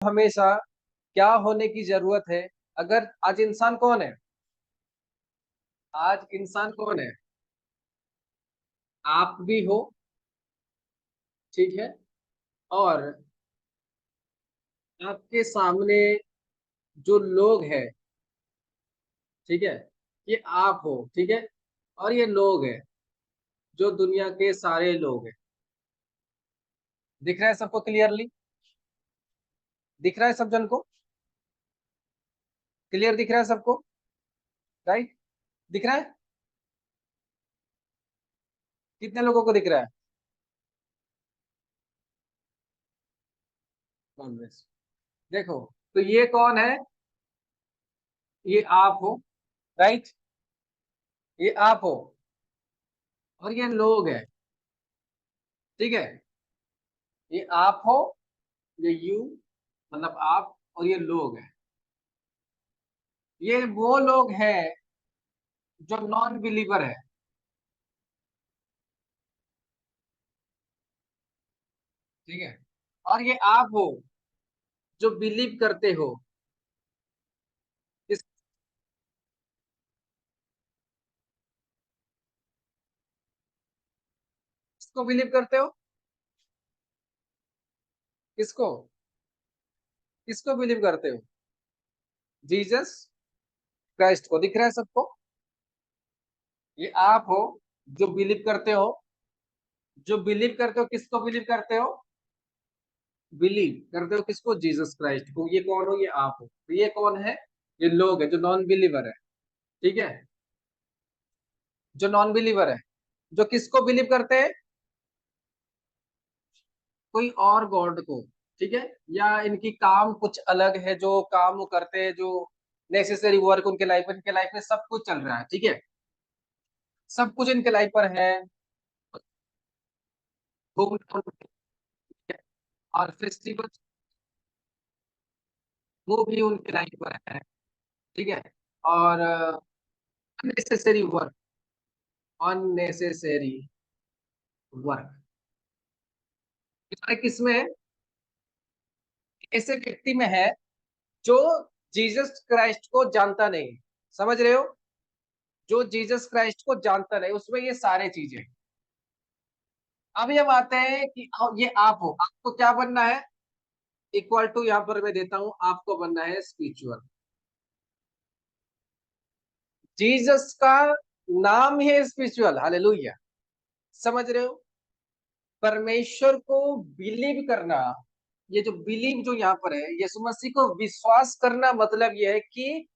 हमेशा क्या होने की जरूरत है? अगर आज इंसान कौन है? आज इंसान कौन है? आप भी हो, ठीक है, और आपके सामने जो लोग हैं, ठीक है, ये आप हो, ठीक है, और ये लोग हैं जो दुनिया के सारे लोग हैं। दिख रहा है सबको क्लियरली? दिख रहा है सब जन को? क्लियर दिख रहा है सबको? राइट? दिख रहा है? कितने लोगों को दिख रहा है? कांग्रेस। देखो, तो ये कौन है? ये आप हो, राइट? ये आप हो, और ये लोग हैं, ठीक है। ये आप हो, ये यू, मतलब आप, और ये लोग हैं। ये वो लोग हैं जो नॉन बिलीवर है, ठीक है, और ये आप हो जो बिलीव करते हो। किस किसको बिलीव करते हो? किसको? किसको बिलीव करते हो? जीसस क्राइस्ट को। दिख रहा है सबको? ये आप हो जो बिलीव करते हो। जो बिलीव करते हो, किसको बिलीव करते हो? बिलीव करते हो किसको? जीसस क्राइस्ट को। ये कौन हो? ये आप हो। तो ये कौन है? ये लोग है जो नॉन बिलीवर है, ठीक है, जो नॉन बिलीवर है, जो किसको बिलीव करते हैं? कोई और गॉड को, ठीक है, या इनकी काम कुछ अलग है, जो काम वो करते हैं, जो नेसेसरी वर्क उनके लाइफ में, इनके लाइफ में सब कुछ चल रहा है, ठीक है, सब कुछ इनके लाइफ पर है। और फेस्टिवल वो भी उनके लाइफ पर है, ठीक है, और अननेसेसरी वर्क, अननेसेसरी वर्क किसमें है? ऐसे व्यक्ति में है जो जीसस क्राइस्ट को जानता नहीं। समझ रहे हो? जो जीसस क्राइस्ट को जानता नहीं, उसमें ये सारे चीजें। अभी हम आते हैं कि ये आप हो, आपको क्या बनना है? इक्वल टू, यहां पर मैं देता हूं, आपको बनना है स्पिरिचुअल। जीसस का नाम ही है स्पिरिचुअल। हालेलुया। समझ रहे हो? परमेश्वर को बिलीव करना, ये जो बिलीव जो यहाँ पर है, यीशु मसीह को विश्वास करना, मतलब ये है कि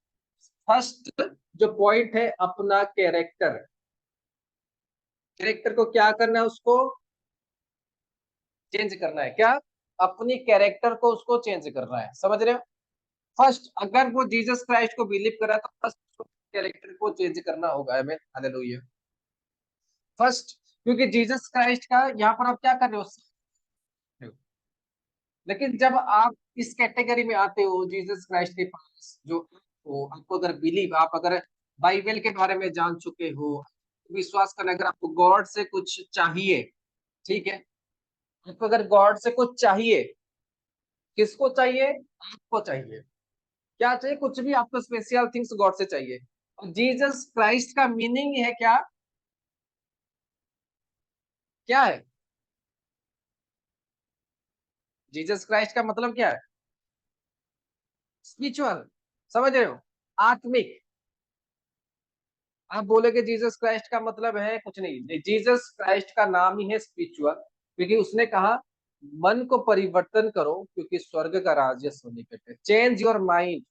फर्स्ट जो पॉइंट है, अपना कैरेक्टर। कैरेक्टर को क्या करना है? उसको चेंज करना है। क्या? अपनी कैरेक्टर को उसको चेंज करना है। समझ रहे हो? फर्स्ट, अगर वो जीसस क्राइस्ट को बिलीव करा तो फर्स्ट कैरेक्टर को चेंज करना होगा। हमें हालेलुया। फर्स्ट, क्योंकि जीसस क्राइस्ट का यहाँ पर आप क्या कर रहे हो? लेकिन जब आप इस कैटेगरी में आते हो जीसस क्राइस्ट के पास, जो हो, आपको अगर बिलीव, आप अगर बाइबल के बारे में जान चुके हो, विश्वास करना, अगर आपको गॉड से कुछ चाहिए, ठीक है, आपको अगर गॉड से कुछ चाहिए, किसको चाहिए? आपको चाहिए। क्या चाहिए? कुछ भी आपको स्पेशल थिंग्स गॉड से चाहिए। और जीसस क्राइस्ट का मीनिंग है क्या? क्या है जीसस क्राइस्ट का मतलब? क्या है? स्पिरिचुअल। समझ रहे हो? आत्मिक। आप बोले कि जीसस क्राइस्ट का मतलब है कुछ नहीं, जीसस क्राइस्ट का नाम ही है स्पिरिचुअल, क्योंकि उसने कहा मन को परिवर्तन करो क्योंकि स्वर्ग का राज्य सन्निकट है। Change your mind.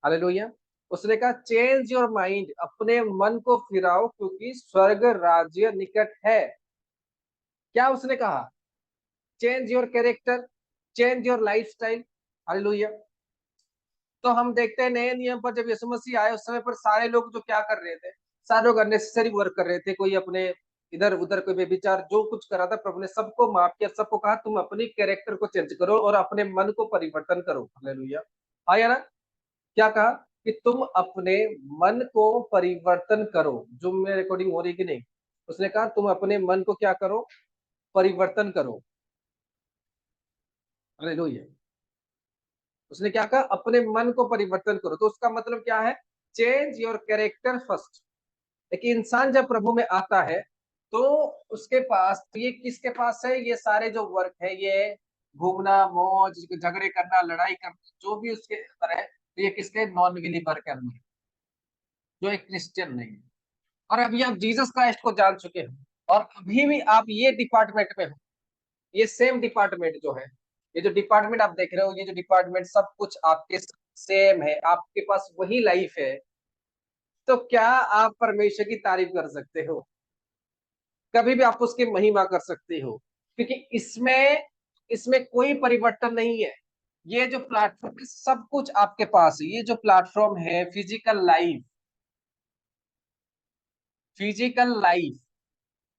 हालेलुया। उसने कहा चेंज योर माइंड, अपने मन को फिराओ क्योंकि स्वर्ग राज्य निकट है। क्या उसने कहा? Change your character, change your life style. Hallelujah. तो हम देखते हैं नए नियम पर जब यीशु मसीह आए, उस समय पर सारे लोग जो क्या कर रहे थे, सारे लोग अननेसेसरी वर्क कर रहे थे। कोई अपने इधर उधर, कोई बेविचार, जो कुछ कर रहा था, प्रभु ने सबको माफ किया, सबको कहा तुम अपनी कैरेक्टर को चेंज करो और अपने मन को परिवर्तन करो। हालेलुया। आया ना? क्या कहा? कि तुम अपने मन को परिवर्तन करो। जो में रिकॉर्डिंग हो रही कि नहीं? उसने कहा तुम अपने मन को क्या करो? परिवर्तन करो। हालेलुया। उसने क्या कहा, अपने मन को परिवर्तन करो। तो उसका मतलब क्या है, चेंज योर कैरेक्टर फर्स्ट। एक इंसान जब प्रभु में आता है तो उसके पास, तो ये किसके पास है, ये सारे जो वर्क है, ये घूमना, मौज, झगड़े करना, लड़ाई करना, जो भी उसके अंदर है, तो ये किसके, नॉन बिलीवर के अंदर है, जो एक क्रिश्चियन नहीं है। और अभी आप जीसस क्राइस्ट को जान चुके हो और अभी भी आप ये डिपार्टमेंट में हो, ये सेम डिपार्टमेंट जो है, ये जो डिपार्टमेंट आप देख रहे हो, ये जो डिपार्टमेंट सब कुछ आपके सेम है, आपके पास वही लाइफ है, तो क्या आप परमेश्वर की तारीफ कर सकते हो? कभी भी आप उसकी महिमा कर सकते हो, क्योंकि इसमें इसमें कोई परिवर्तन नहीं है। ये जो प्लेटफॉर्म है, सब कुछ आपके पास है। ये जो प्लेटफॉर्म है, फिजिकल लाइफ,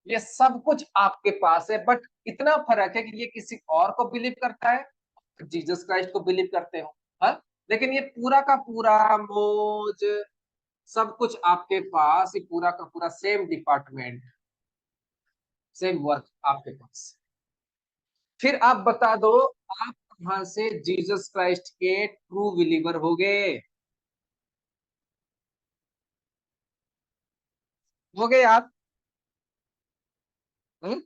ये सब कुछ आपके पास है, बट इतना फर्क है कि ये किसी और को बिलीव करता है, जीसस क्राइस्ट को बिलीव करते हो। हाँ, लेकिन ये पूरा का पूरा मौज, सब कुछ आपके पास, ये पूरा का पूरा सेम डिपार्टमेंट, सेम वर्क आपके पास। फिर आप बता दो, आप कहां से जीसस क्राइस्ट के ट्रू बिलीवर हो गए? हो गए आप? हम्म?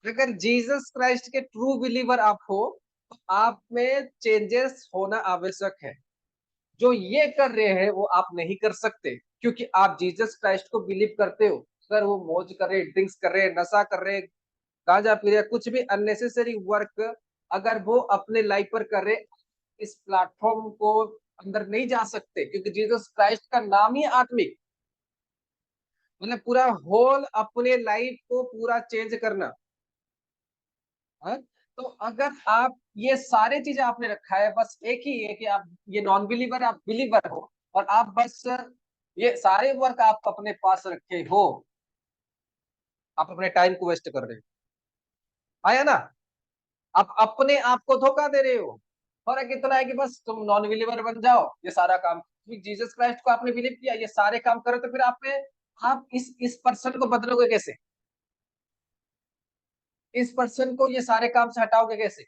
अगर जीसस क्राइस्ट के ट्रू बिलीवर आप हो, तो आप में चेंजेस होना आवश्यक है। जो ये कर रहे हैं वो आप नहीं कर सकते, क्योंकि आप जीसस क्राइस्ट को बिलीव करते हो। अगर वो मौज कर रहे, ड्रिंक्स कर रहे, नशा कर रहे, गांजा पी रहे, कुछ भी अननेसेसरी वर्क अगर वो अपने लाइफ पर कर रहे, इस प्लेटफॉर्म को अंदर नहीं जा सकते, क्योंकि जीसस क्राइस्ट का नाम ही आत्मिक, मतलब पूरा होल अपने लाइफ को पूरा चेंज करना। हाँ? तो अगर आप ये सारे चीजें आपने रखा है, बस एक ही है कि आप ये नॉन बिलीवर, आप बिलीवर हो, और आप बस ये सारे वर्क आप अपने पास रखे हो, आप अपने टाइम को वेस्ट कर रहे हो। आया ना? आप अपने आप को धोखा दे रहे हो। फर्क इतना है कि बस तुम नॉन बिलीवर बन जाओ, ये सारा काम, जीसस क्राइस्ट को आपने बिलीव किया, ये सारे काम करो, तो फिर आप इस पर्सन को बदलोगे कैसे? इस पर्सन को ये सारे काम से हटाओगे कैसे?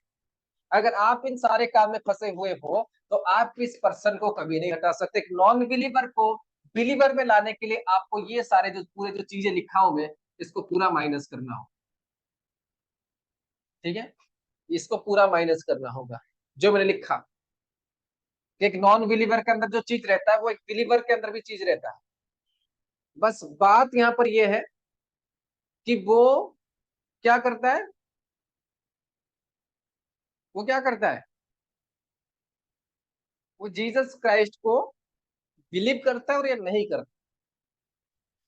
अगर आप इन सारे काम में फंसे हुए हो, तो आप इस पर्सन को कभी नहीं हटा सकते। नॉन बिलीवर को बिलीवर में लाने के लिए आपको ये सारे जो पूरे जो चीजें लिखा हुए, इसको पूरा माइनस करना हो। ठीक है, इसको पूरा माइनस करना होगा, जो मैंने लिखा। एक नॉन बिलीवर के अंदर जो चीज रहता है, वो एक बिलीवर के अंदर भी चीज रहता है। बस बात यहाँ पर यह है कि वो क्या करता है, वो क्या करता है, वो जीसस क्राइस्ट को बिलीव करता है और ये नहीं करता।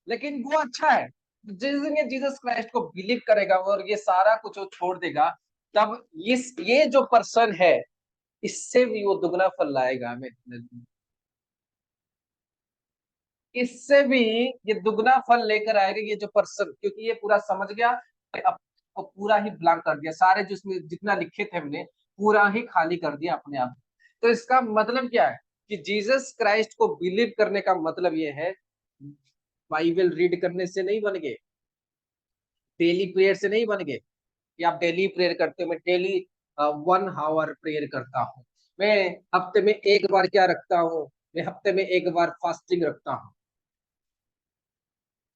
लेकिन वो अच्छा है, जिस दिन ये जीसस क्राइस्ट को बिलीव करेगा और ये सारा कुछ वो छोड़ देगा, तब इस ये जो पर्सन है, इससे भी वो दुगना फल लाएगा हमें। इससे भी ये दुगना फल लेकर आएगा ये जो पर्सन, क्योंकि ये पूरा समझ गया, को पूरा ही ब्लैंक कर दिया, सारे जिसमें जितना लिखे थे हमने, पूरा ही खाली कर दिया अपने आप। तो इसका मतलब क्या है, कि जीसस क्राइस्ट को बिलीव करने का मतलब ये है, बाइबल रीड करने से नहीं बन गए, डेली प्रेयर से नहीं बन गए कि आप डेली प्रेयर करते हो। मैं डेली 1 आवर प्रेयर करता हूँ, मैं हफ्ते में एक बार क्या रखता हूँ, मैं हफ्ते में एक बार फास्टिंग रखता हूँ।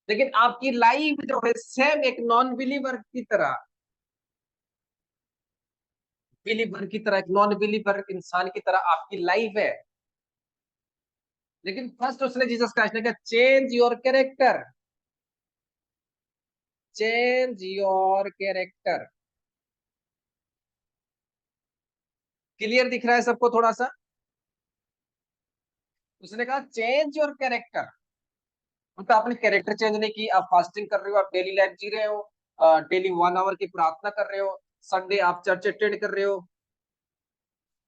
लेकिन आपकी लाइफ जो है सेम एक नॉन बिलीवर की तरह, बिलीवर की तरह, एक नॉन बिलीवर इंसान की तरह आपकी लाइफ है। लेकिन फर्स्ट उसने जीसस क्राइस्ट ने कहा, change your character, change your character. Clear दिख रहा है सबको थोड़ा सा? उसने कहा चेंज योर कैरेक्टर, मतलब आपने कैरेक्टर चेंज नहीं की, आप फास्टिंग कर रहे हो, आप डेली लाइफ जी रहे हो, डेली 1 आवर की प्रार्थना कर रहे हो, संडे आप चर्च अटेंड कर रहे हो,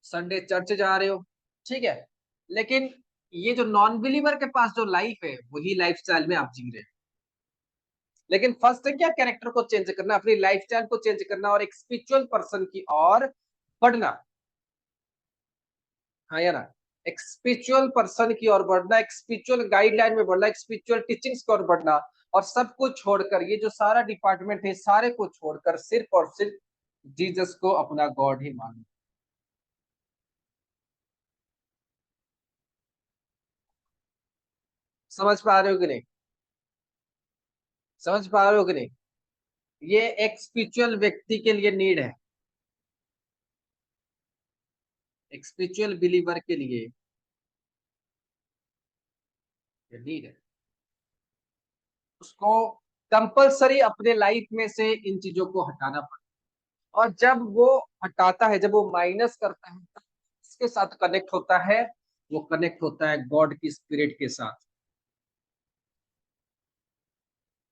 संडे चर्च जा रहे हो, ठीक है। लेकिन ये जो नॉन बिलीवर के पास जो लाइफ है, वही लाइफ स्टाइल में आप जी रहे हैं। लेकिन फर्स्ट है क्या, कैरेक्टर को चेंज करना, अपनी लाइफ स्टाइल को चेंज करना, और एक स्पिरिचुअल पर्सन की ओर बढ़ना। हाँ या ना? एक स्पिरिचुअल पर्सन की ओर बढ़ना, एक स्पिरिचुअल गाइडलाइन में बढ़ना, एक स्पिरिचुअल टीचिंग्स की ओर बढ़ना, और सब कुछ छोड़कर, ये जो सारा डिपार्टमेंट है, सारे को छोड़कर सिर्फ और सिर्फ जीसस को अपना गॉड ही मानना। समझ पा रहे हो कि नहीं? समझ पा रहे हो कि नहीं? ये एक स्पिरिचुअल व्यक्ति के लिए नीड है, एक स्पिरिचुअल बिलीवर के लिए ये नीड है। उसको कंपलसरी अपने लाइफ में से इन चीजों को हटाना पड़ता है, और जब वो हटाता है, जब वो माइनस करता है, तब इसके साथ कनेक्ट होता है। वो कनेक्ट होता है गॉड की स्पिरिट के साथ।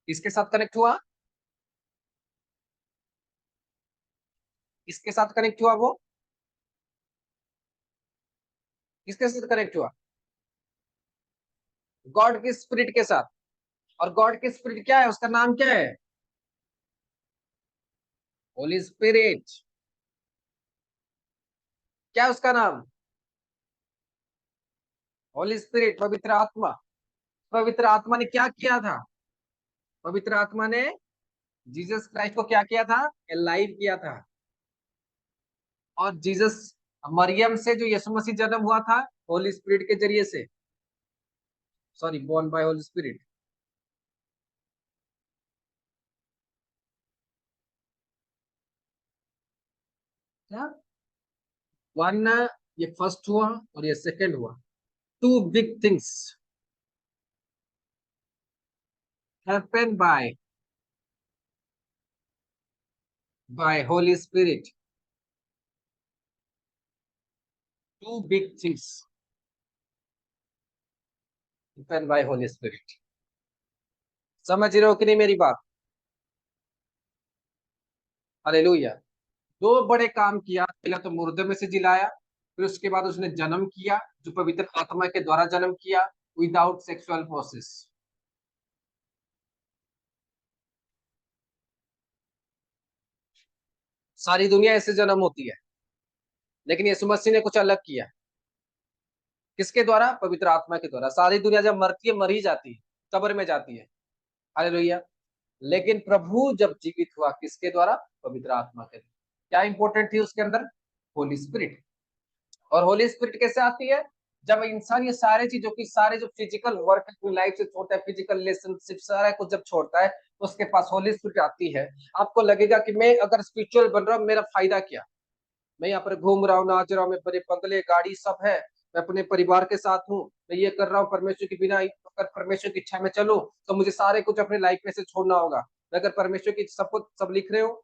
किसके साथ कनेक्ट हुआ? किसके साथ कनेक्ट हुआ वो? किसके साथ कनेक्ट हुआ? गॉड की स्पिरिट के साथ। और गॉड की स्पिरिट क्या है? उसका नाम क्या है? होली स्पिरिट। क्या है उसका नाम? होली स्पिरिट, पवित्र आत्मा। पवित्र आत्मा ने क्या किया था? पवित्र आत्मा ने जीसस क्राइस्ट को क्या किया था? एलाइव किया था। और जीसस, मरियम से जो यीशु मसीह जन्म हुआ था, होली स्पिरिट के जरिए से। Sorry, born by holy spirit. क्या? वन, ये फर्स्ट हुआ और ये सेकंड हुआ। Two big things happen by holy spirit. Two big things happen by holy spirit. समझ रहे हो कि नहीं मेरी बात? हालेलुया। दो बड़े काम किया। पहला तो मुर्दे में से जिलाया, फिर उसके बाद उसने जन्म किया, जो पवित्र आत्मा के द्वारा जन्म किया, विदाउट सेक्सुअल प्रोसेस। सारी दुनिया ऐसे जन्म होती है, लेकिन यीशु मसीह ने कुछ अलग किया। किसके द्वारा? पवित्र आत्मा के द्वारा। सारी दुनिया जब मरती है, मर ही जाती है, कब्र में जाती है। हालेलुया। लेकिन प्रभु जब जीवित हुआ, किसके द्वारा? पवित्र आत्मा के द्वारा। क्या इंपॉर्टेंट थी उसके अंदर? होली स्पिरिट। और होली स्पिरिट कैसे आती है? जब इंसान ये सारे चीजों की, सारे जो फिजिकल वर्क अपनी लाइफ से छोड़ता है, फिजिकल रिलेशनशिप सारा कुछ जब छोड़ता है, तो उसके पास होली स्पिरिट आती है। आपको लगेगा कि मैं अगर स्पिरिचुअल बन रहा हूँ, मेरा फायदा क्या? मैं यहाँ पर घूम रहा हूँ, नाच रहा हूँ, मैं बड़े बंगले गाड़ी सब है, मैं अपने परिवार के साथ हूँ, मैं ये कर रहा हूँ, परमेश्वर के बिना अगर परमेश्वर की इच्छा में चलूं, तो मुझे सारे कुछ अपने लाइफ में से छोड़ना होगा। अगर परमेश्वर की सब कुछ, सब लिख रहे हो,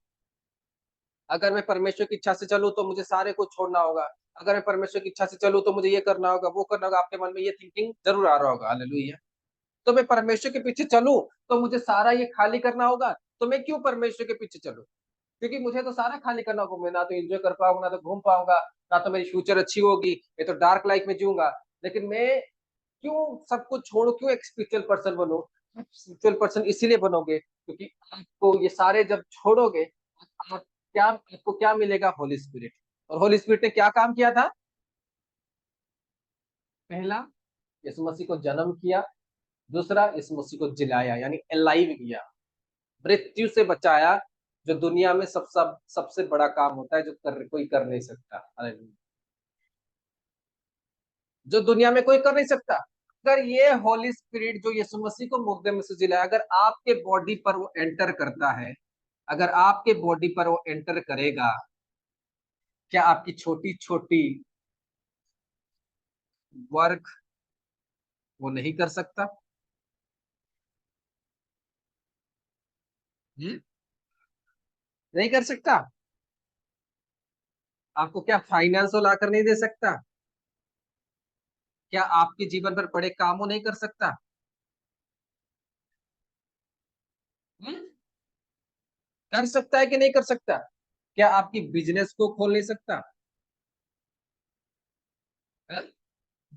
अगर मैं परमेश्वर की इच्छा से चलूं तो मुझे सारे कुछ छोड़ना होगा। अगर मैं परमेश्वर की इच्छा से चलूं तो मुझे ये करना होगा, वो करना होगा। आपके मन में ये थिंकिंग जरूर आ रहा होगा। हालेलुया। तो मैं परमेश्वर के पीछे चलूं तो मुझे सारा ये खाली करना होगा। तो मैं क्यों परमेश्वर के पीछे चलूं? क्योंकि मुझे तो सारा खाली करना होगा। मैं ना तो एंजॉय कर पाऊंगा, ना तो घूम पाऊंगा, ना तो मेरी फ्यूचर अच्छी होगी, मैं तो डार्क लाइफ में जीऊंगा। लेकिन मैं क्यों सब कुछ छोड़ू? क्यों एक स्पिरिचुअल पर्सन बनूं? स्पिरिचुअल पर्सन इसीलिए बनोगे क्योंकि आपको ये सारे जब छोड़ोगे, आप क्या, आपको क्या मिलेगा? होली स्पिरिट। और होली स्पिरिट ने क्या काम किया था? पहला, यीशु मसीह को जन्म किया। दूसरा, यीशु मसीह को जिलाया, यानी अलाइव किया, मृत्यु से बचाया, जो दुनिया में सबसे बड़ा काम होता है, जो कोई कर नहीं सकता। हालेलुया। जो दुनिया में कोई कर नहीं सकता। अगर ये होली स्पिरिट जो यीशु मसीह को मुर्दे में से जिलाया, अगर आपके बॉडी पर वो एंटर करता है, अगर आपके बॉडी पर वो एंटर करेगा, क्या आपकी छोटी छोटी वर्क वो नहीं कर सकता? हम्म? नहीं कर सकता। आपको क्या फाइनेंस वो ला कर नहीं दे सकता? क्या आपके जीवन पर बड़े काम वो नहीं कर सकता? हम्म? कर सकता है कि नहीं कर सकता? क्या आपकी बिजनेस को खोल नहीं सकता? है?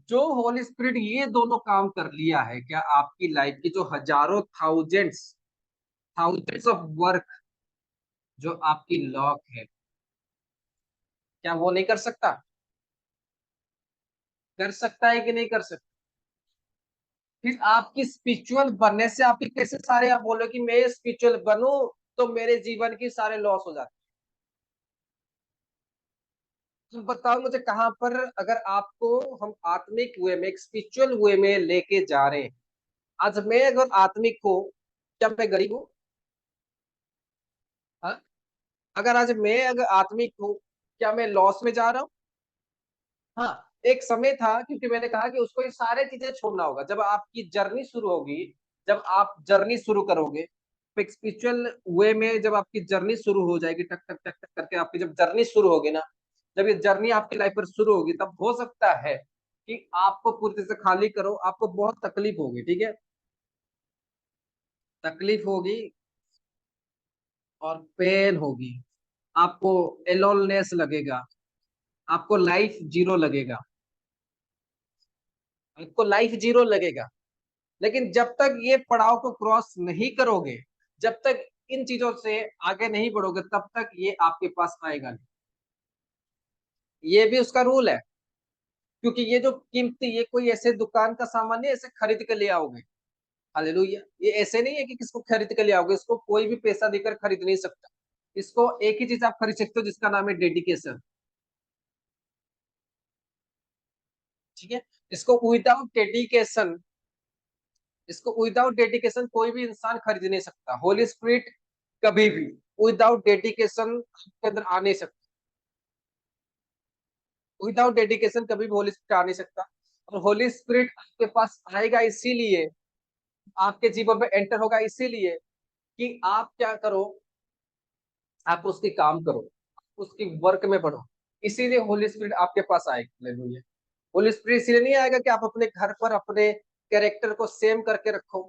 जो होली स्पिरिट ये दोनों काम कर लिया है, क्या आपकी लाइफ की जो हजारों थाउजेंड्स थाउजेंड्स ऑफ वर्क जो आपकी लॉक है, क्या वो नहीं कर सकता? कर सकता है कि नहीं कर सकता? फिर आपकी स्पिरिचुअल बनने से आपकी कैसे सारे, आप बोलो कि मैं स्पिरिचुअल बनूं तो मेरे जीवन की सारे लॉस हो जाते हैं। तो बताओ मुझे कहां पर, अगर आपको हम आत्मिक वे में, एक स्पिरिचुअल वे में लेके जा रहे हैं, आज मैं अगर आत्मिक हूँ, क्या मैं गरीब हूँ? हाँ? अगर आज मैं अगर आत्मिक हूँ, क्या मैं लॉस में जा रहा हूँ? हाँ, एक समय था, क्योंकि मैंने कहा कि उसको ये सारे चीजें छोड़ना होगा। जब आपकी जर्नी शुरू होगी, जब आप जर्नी शुरू करोगे स्पिरिचुअल वे में, जब आपकी जर्नी शुरू हो जाएगी, टक टक टक टक करके आपकी जब जर्नी शुरू होगी ना, जब ये जर्नी आपकी लाइफ पर शुरू होगी, तब हो सकता है कि आपको पूरी तरह से खाली करो, आपको बहुत तकलीफ होगी, ठीक है? तकलीफ होगी और पेन होगी, आपको एलोननेस लगेगा, आपको लाइफ जीरो लगेगा, आपको लाइफ जीरो लगेगा। लेकिन जब तक ये पड़ाव को क्रॉस नहीं करोगे, जब तक इन चीजों से आगे नहीं बढ़ोगे, तब तक ये आपके पास आएगा नहीं। ये भी उसका रूल है, क्योंकि ये जो कीमती, ये कोई ऐसे दुकान का सामान नहीं ऐसे खरीद के ले आओगे। हालेलुया। ये ऐसे नहीं है कि किसको खरीद के ले आओगे, इसको कोई भी पैसा देकर खरीद नहीं सकता। इसको एक ही चीज आप खरीद सकते हो, जिसका नाम है डेडिकेशन। ठीक है? इसको विदाउट डेडिकेशन, इसको विदाउट डेडिकेशन कोई भी इंसान खरीद नहीं सकता। होली स्पिरिट कभी भी विदाउट डेडिकेशन आपके अंदर आ नहीं सकता। विदाउट डेडिकेशन कभी भी होली स्पिरिट आ नहीं सकता। और होली स्पिरिट आपके पास आएगा इसीलिए, आपके जीवन में एंटर होगा इसीलिए कि आप क्या करो, आप उसके काम करो, उसकी वर्क में बढ़ो। इसीलिए होली स्पिरिट आपके पास आएगा। हालेलुया। होली स्पिरिट इसलिए नहीं आएगा कि आप अपने घर पर अपने कैरेक्टर को सेम करके रखो।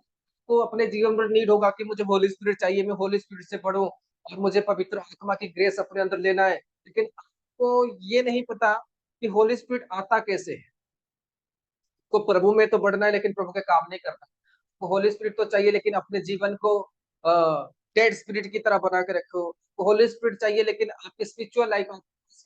तो अपने जीवन में नीड होगा कि मुझे होली स्पिरिट चाहिए, मैं होली स्पिरिट से पढ़ूं और मुझे पवित्र आत्मा की ग्रेस अपने अंदर लेना है। लेकिन आपको ये नहीं पता कि होली स्पिरिट आता कैसे है। को प्रभु में तो बढ़ना है, लेकिन प्रभु के काम नहीं करना। तो होली स्पिरिट तो चाहिए, लेकिन अपने जीवन को डेड स्पिरिट की तरह बना के रखो। तो होली स्पिरिट चाहिए, लेकिन आपकी स्पिरिचुअल लाइफ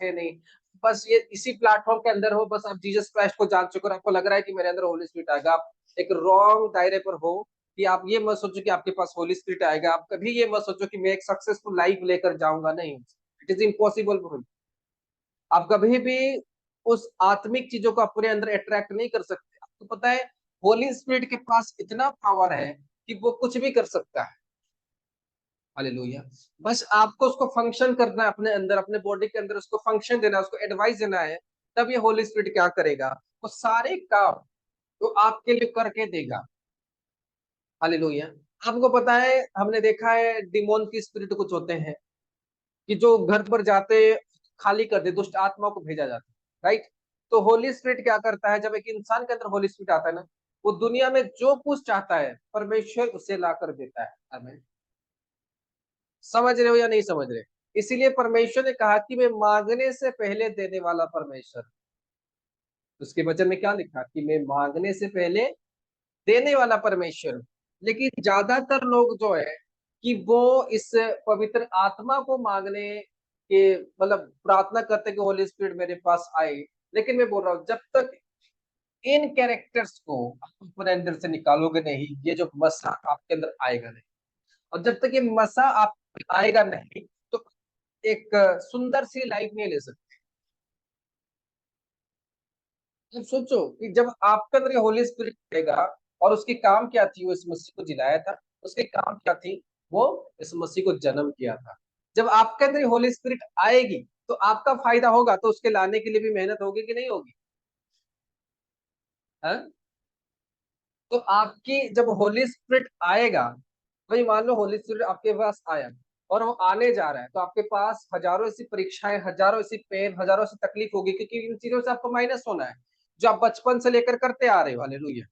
है नहीं। बस ये इसी प्लेटफॉर्म के अंदर हो, बस आप जीसस क्राइस्ट को जान चुके हो, आपको लग रहा है कि मेरे अंदर होली स्पिरिट आएगा। आप एक रॉन्ग दायरे पर हो, कि आप ये मत सोचो कि आपके पास होली स्पिरिट आएगा। आप कभी ये मत सोचो कि मैं एक सक्सेसफुल लाइफ लेकर जाऊंगा, नहीं। It is impossible. आप कभी भी उस आत्मिक चीजों को अपने अंदर अट्रैक्ट नहीं कर सकते। आपको पता है, होली स्पिरिट के पास इतना पावर है कि वो कुछ भी कर सकता है। हालेलुया। बस आपको उसको फंक्शन करना है अपने अंदर, अपने बॉडी के अंदर उसको फंक्शन देना है, उसको एडवाइस देना है। तब ये होली स्पिरिट क्या करेगा, वो सारे काम तो आपके लिए करके देगा। हालेलुया। आपको पता है, हमने देखा है डिमोन की स्पिरिट कुछ होते हैं कि जो घर पर जाते खाली कर दे, दुष्ट आत्मा को भेजा जाता है, राइट? तो होली स्पिरिट क्या करता है, जब एक इंसान के अंदर होली स्पिरिट आता है ना, वो दुनिया में जो कुछ चाहता है परमेश्वर उसे ला कर देता है। हमें समझ रहे हो या नहीं समझ रहे? इसीलिए परमेश्वर ने कहा कि मैं मांगने से पहले देने वाला परमेश्वर। उसके वचन में क्या लिखा कि मैं मांगने से पहले देने वाला परमेश्वर। लेकिन ज्यादातर लोग जो है कि वो इस पवित्र आत्मा को मांगने के मतलब प्रार्थना करते कि होली स्पिरिट मेरे पास आए। लेकिन मैं बोल रहा हूँ, जब तक इन कैरेक्टर्स को आप अपने अंदर से निकालोगे नहीं, ये जो मसा आपके अंदर आएगा नहीं। और जब तक ये मसा आप आएगा नहीं, तो एक सुंदर सी लाइफ नहीं ले सकते। अब सोचो कि जब आपके अंदर होली स्पिरिट आएगा, और उसकी काम क्या थी, वो इस मसीह को जिलाया था। उसके काम क्या थी, वो इस मसीह को जन्म किया था। जब आपके अंदर होली स्पिरिट आएगी, तो आपका फायदा होगा, तो उसके लाने के लिए भी मेहनत होगी कि नहीं होगी? हाँ? तो आपकी जब होली स्पिरिट आएगा, भाई मान लो होली स्पिरिट आपके पास आया और वो आने जा रहा है, तो आपके पास हजारों ऐसी परीक्षाएं, हजारों ऐसी पेन, हजारों ऐसी तकलीफ होगी, क्योंकि इन चीजों से आपको माइनस होना है, जो आप बचपन से लेकर करते आ रहे हो। हालेलुया।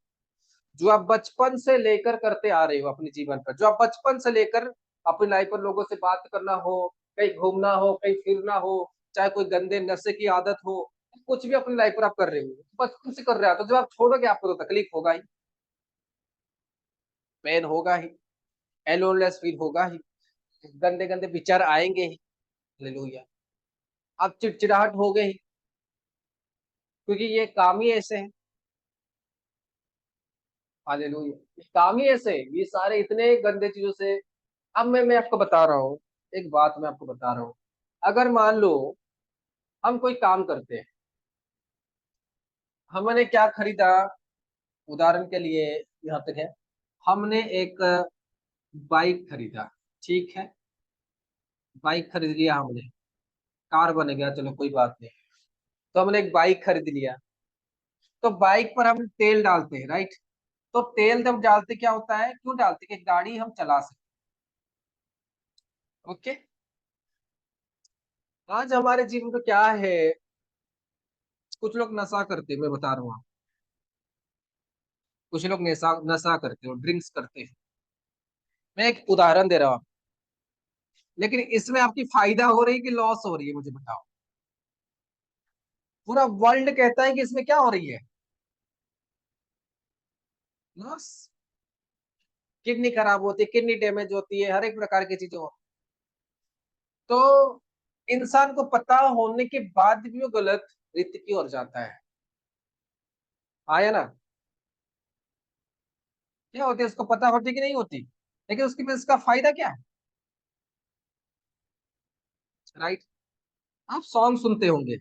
जो आप बचपन से लेकर करते आ रहे हो अपने जीवन पर, जो आप बचपन से लेकर अपनी लाइफ पर लोगों से बात करना हो, कहीं घूमना हो, कहीं फिरना हो, चाहे कोई गंदे नशे की आदत हो, कुछ भी अपनी लाइफ पर आप कर रहे हो, बचपन से कर रहे हो, तो जब आप छोड़ोगे आपको तो तकलीफ होगा ही, पेन होगा ही, एलोनलेस फील होगा ही, गंदे गंदे विचार आएंगे ही। हालेलुया। आप चिड़चिड़ाहट हो गई, क्योंकि ये काम ही ऐसे हैं। हालेलुया। ये काम ही ऐसे हैं, ये सारे इतने गंदे चीजों से। अब मैं आपको बता रहा हूँ, एक बात मैं आपको बता रहा हूँ। अगर मान लो हम कोई काम करते हैं, हमने क्या खरीदा, उदाहरण के लिए यहाँ तक है, हमने एक बाइक खरीदा, ठीक है, बाइक खरीद लिया हमने, कार बन गया, चलो कोई बात नहीं। तो हमने एक बाइक खरीद लिया, तो बाइक पर हम तेल डालते हैं, राइट। तो तेल जब डालते क्या होता है, क्यों डालते कि गाड़ी हम चला सके। ओके। आज हमारे जीवन में क्या है, कुछ लोग नशा करते हैं, मैं बता रहा हूँ, कुछ लोग नशा नशा करते हो, ड्रिंक्स करते हैं। मैं एक उदाहरण दे रहा हूँ, लेकिन इसमें आपकी फायदा हो रही है कि लॉस हो रही है, मुझे बताओ। पूरा वर्ल्ड कहता है कि इसमें क्या हो रही है, लॉस। किडनी खराब होती है, किडनी डैमेज होती है, हर एक प्रकार की चीजें होती है। तो इंसान को पता होने के बाद भी वो गलत रीति की ओर जाता है। आया ना। क्या होती है, उसको पता होती कि नहीं होती, लेकिन उसके पास इसका फायदा क्या है, राइट। आप सॉन्ग सुनते होंगे,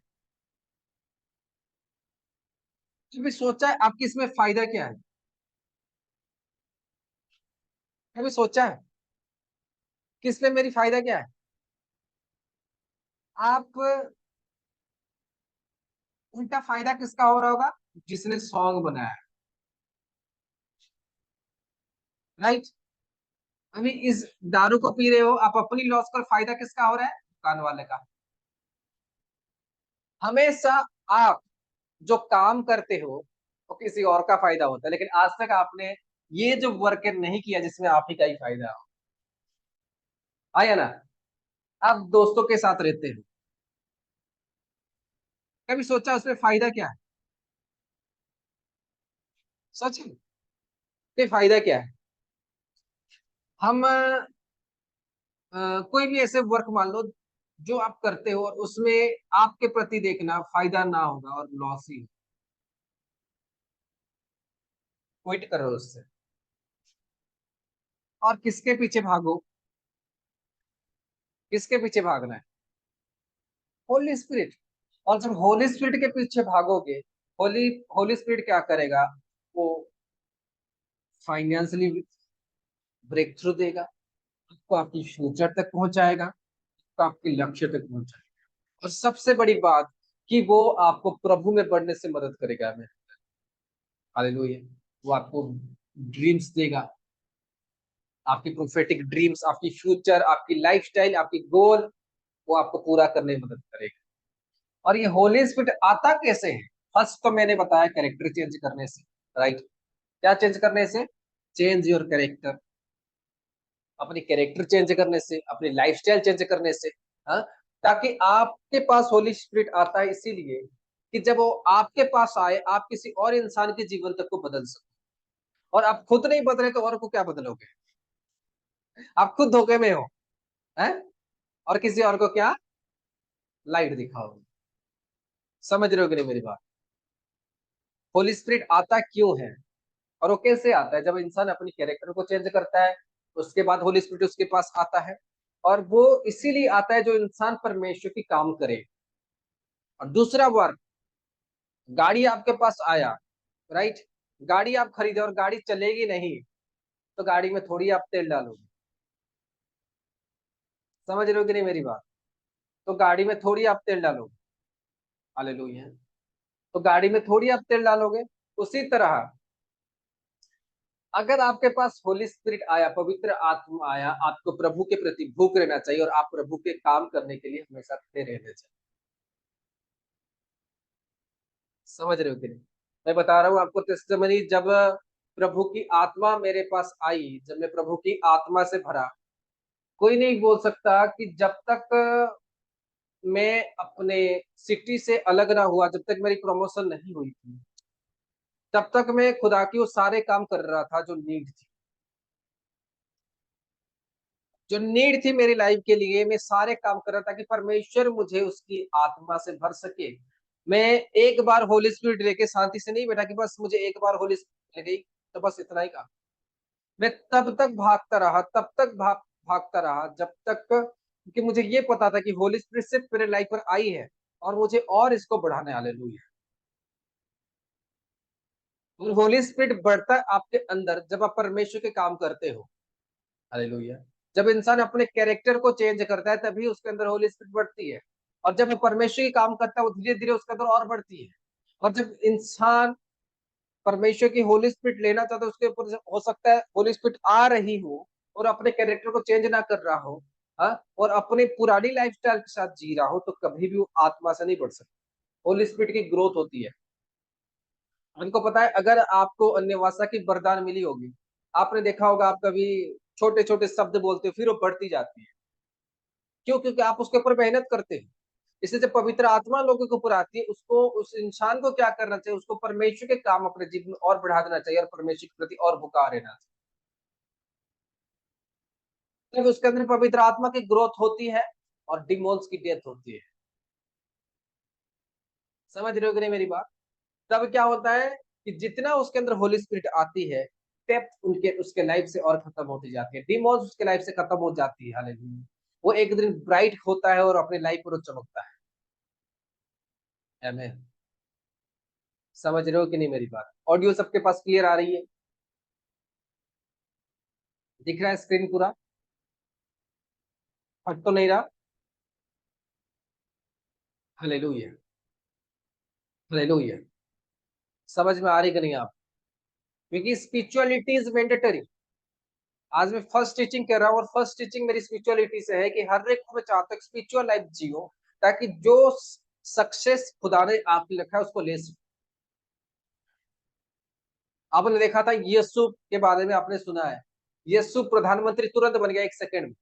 कभी सोचा है आपकी इसमें फायदा क्या है, कभी सोचा है कि इसमें मेरी फायदा क्या है। आप उल्टा फायदा किसका हो रहा होगा, जिसने सॉन्ग बनाया, राइट। अभी इस दारू को पी रहे हो आप, अपनी लॉस का फायदा किसका हो रहा है, दुकान वाले का। हमेशा आप जो काम करते हो वो किसी और का फायदा होता है, लेकिन आज तक आपने ये जो वर्क नहीं किया जिसमें आप ही का ही फायदा हो। आया ना। आप दोस्तों के साथ रहते हो, कभी सोचा उसमें फायदा क्या है, सच है, ये फायदा क्या है। हम कोई भी ऐसे वर्क मान लो जो आप करते हो और उसमें आपके प्रति देखना फायदा ना होगा और लॉस ही, क्विट करो उससे। और किसके पीछे भागो, किसके पीछे भागना है, होली स्पिरिट। और जब होली स्पिरिट के पीछे भागोगे, होली होली स्पिरिट क्या करेगा, वो फाइनेंशियली ब्रेक थ्रू देगा, आपको आपकी फ्यूचर तक पहुंचाएगा, आपको आपके लक्ष्य तक पहुंचाएगा। और सबसे बड़ी बात कि वो आपको प्रभु में बढ़ने से मदद करेगा। मैं हालेलुया। वो आपको ड्रीम्स देगा, आपकी प्रोफेटिक ड्रीम्स, आपकी फ्यूचर, आपकी लाइफस्टाइल, आपकी गोल, वो आपको पूरा करने में मदद करेगा। और ये होली स्पिरिट आता कैसे है, फर्स्ट तो मैंने बताया कैरेक्टर चेंज करने से, राइट। क्या चेंज करने से, चेंज योर कैरेक्टर, अपनी कैरेक्टर चेंज करने से, अपनी लाइफस्टाइल चेंज करने से। हाँ, ताकि आपके पास होली स्पिरिट आता है इसीलिए कि जब वो आपके पास आए आप किसी और इंसान के जीवन तक को बदल सको। और आप खुद नहीं बदले तो और को क्या बदलोगे, आप खुद धोखे में हो, हैं, और किसी और को क्या लाइट दिखाओगे। समझ रहे हो कि नहीं मेरी बात। होली स्पिरिट आता क्यों है और वो कैसे आता है, जब इंसान अपनी कैरेक्टर को चेंज करता है उसके बाद होली स्पिरिट उसके पास आता है। और वो इसीलिए आता है जो इंसान परमेश्वर की काम करे। और दूसरा वर्क, गाड़ी आपके पास आया, राइट, गाड़ी आप खरीदे और गाड़ी चलेगी नहीं, तो गाड़ी में थोड़ी आप तेल डालोगे। समझ रहे हो कि नहीं मेरी बात। तो गाड़ी में थोड़ी आप तेल डालोगे, हालेलुया। तो गाड़ी में थोड़ी आप तेल डालोगे। उसी तरह अगर आपके पास होली स्पिरिट आया, पवित्र आत्मा आया, आपको प्रभु के प्रति भूख रहना चाहिए और आप प्रभु के काम करने के लिए हमेशा खड़े रहने चाहिए। समझ रहे हो कि नहीं। मैं बता रहा हूँ आपको टेस्टिमनी, जब प्रभु की आत्मा मेरे पास आई, जब मैं प्रभु की आत्मा से भरा, कोई नहीं बोल सकता कि जब तक मैं अपने सिटी से अलग ना हुआ, जब तक मेरी प्रमोशन नहीं हुई थी, तब तक मैं खुदा की वो सारे काम कर रहा था जो नीड थी, जो नीड थी मेरी लाइफ के लिए। मैं सारे काम कर रहा था कि परमेश्वर मुझे उसकी आत्मा से भर सके। मैं एक बार होली स्पिरिट लेके शांति से नहीं बैठा कि बस मुझे एक बार होली स्पिरिट मिल गई तो बस इतना ही काम। मैं तब तक भागता रहा, तब तक भागता रहा जब तक कि मुझे ये पता था कि होली स्पिरिट सिर्फ मेरे लाइफ पर आई है और मुझे और इसको बढ़ाने, हालेलुया। और होली स्पिरिट बढ़ता है आपके अंदर जब आप परमेश्वर के काम करते हो। हालेलुया। जब इंसान अपने कैरेक्टर को चेंज करता है तभी उसके अंदर होली स्पिरिट बढ़ती है। और जब वो परमेश्वर की काम करता है वो धीरे धीरे उसके अंदर और बढ़ती है। और जब इंसान परमेश्वर की होली स्पिरिट लेना चाहता है उसके ऊपर हो सकता है होली स्पिरिट आ रही हो और अपने कैरेक्टर को चेंज ना कर रहा हो, हाँ, और अपनी पुरानी लाइफस्टाइल के साथ जी रहा हो, तो कभी भी वो आत्मा से नहीं बढ़ सकता। होली स्पिरिट की ग्रोथ होती है। हमको पता है अगर आपको अन्य भाषा की वरदान मिली होगी, आपने देखा होगा आप कभी छोटे छोटे शब्द बोलते हो फिर वो बढ़ती जाती है। क्यों? क्योंकि आप उसके ऊपर मेहनत करते हैं। इसलिए जब पवित्र आत्मा लोगों के ऊपर आती है, उसको उस इंसान को क्या करना चाहिए? उसको परमेश्वर के काम अपने जीवन में और बढ़ा देना चाहिए और परमेश्वर के प्रति और भुका रहना चाहिए। तब उसके अंदर पवित्र आत्मा की ग्रोथ होती है और डिमोन्स की डेथ होती है। समझ रहे हो कि नहीं मेरी बात? तब क्या होता है कि जितना उसके अंदर होली स्पिरिट आती है, डेप्थ उनके उसके लाइफ से और खत्म होती जाती है, डिमोन्स उसके लाइफ से खत्म हो जाती है। हालेलुया। वो एक दिन ब्राइट होता है और अपनी लाइफ पर वो चमकता है। आमीन। समझ रहे हो कि नहीं मेरी बात? ऑडियो सबके पास क्लियर आ रही है? दिख रहा है स्क्रीन पूरा? फट तो नहीं रहा? हालेलुया। हालेलुया। समझ में आ रही कि नहीं आप? क्योंकि स्पिरिचुअलिटी इज मैंडेटरी। आज मैं फर्स्ट टीचिंग कर रहा हूँ और फर्स्ट टीचिंग मेरी स्पिरिचुअलिटी से है कि हर एक को मैं चाहता हूँ स्पिरिचुअल लाइफ जियो, ताकि जो सक्सेस खुदा ने आपने रखा है उसको ले सको। आपने देखा था यीशु के बारे में आपने सुना है, यीशु प्रधानमंत्री तुरंत बन गया 1 सेकंड में।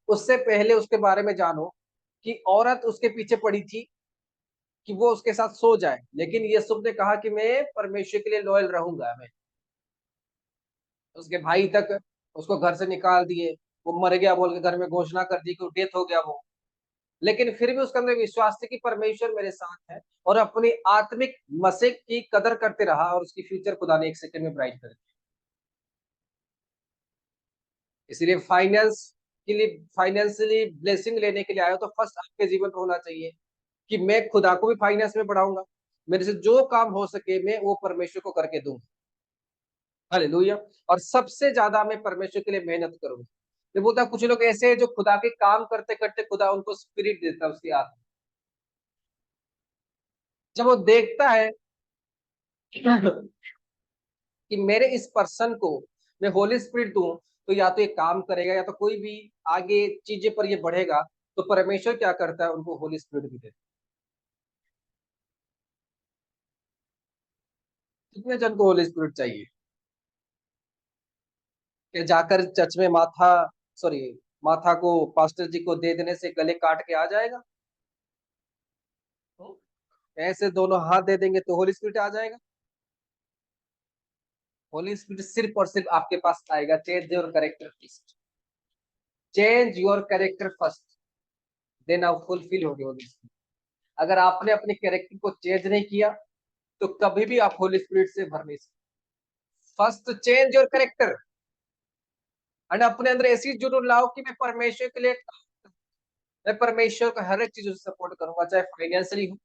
उससे पहले उसके बारे में जानो कि औरत उसके पीछे पड़ी थी कि वो उसके साथ सो जाए, लेकिन यीशु ने कहा कि मैं परमेश्वर के लिए लॉयल रहूंगा। मैं उसके भाई तक उसको घर से निकाल दिए, वो मर गया बोल के घर में घोषणा कर दी कि डेथ हो गया वो। लेकिन फिर भी उसके अंदर विश्वास थी कि परमेश्वर मेरे साथ है, और अपनी आत्मिक मसीह की कदर करते रहा और उसकी फ्यूचर खुदा ने 1 सेकंड में ब्राइट कर दिया। इसीलिए फाइनेंस के लिए, फाइनेंशियली ब्लेसिंग लेने के लिए आए हो तो फर्स्ट आपके जीवन में होना चाहिए कि मैं खुदा को भी फाइनेंस में बढ़ाऊंगा, मेरे से जो काम हो सके मैं वो परमेश्वर को करके दूंगा। हालेलुया। और सबसे ज्यादा मैं परमेश्वर के लिए मेहनत करूंगा। मैं बोलता कुछ लोग ऐसे हैं जो खुदा के काम करते करते खुदा उनको स्पिरिट देता है, उसकी आत्मा। जब वो देखता है कि मेरे इस पर्सन को मैं होली स्पिरिट दूं, तो या तो ये काम करेगा या तो कोई भी आगे चीजें पर ये बढ़ेगा, तो परमेश्वर क्या करता है? उनको होली स्पिरिट भी देता है। कितने जन को होली स्पिरिट चाहिए? कि जाकर चर्च में माथा, सॉरी, माथा को पास्टर जी को दे देने से गले काट के आ जाएगा? तो ऐसे दोनों हाथ दे देंगे तो होली स्पिरिट आ जाएगा? होली स्पिरिट सिर्फ और सिर्फ आपके पास आएगा change your character first. Change your character first, then आप फुलफिल होगे होली स्पिरिट। अगर आपने अपने कैरेक्टर को चेंज नहीं किया तो कभी भी आप होली स्पिरिट से भर नहीं सकते। First change your character, and अपने अंदर ऐसी जुनून लाओ कि मैं परमेश्वर के लिए, मैं परमेश्वर को हर एक चीज से सपोर्ट करूंगा, चाहे फाइनेंशियली हो,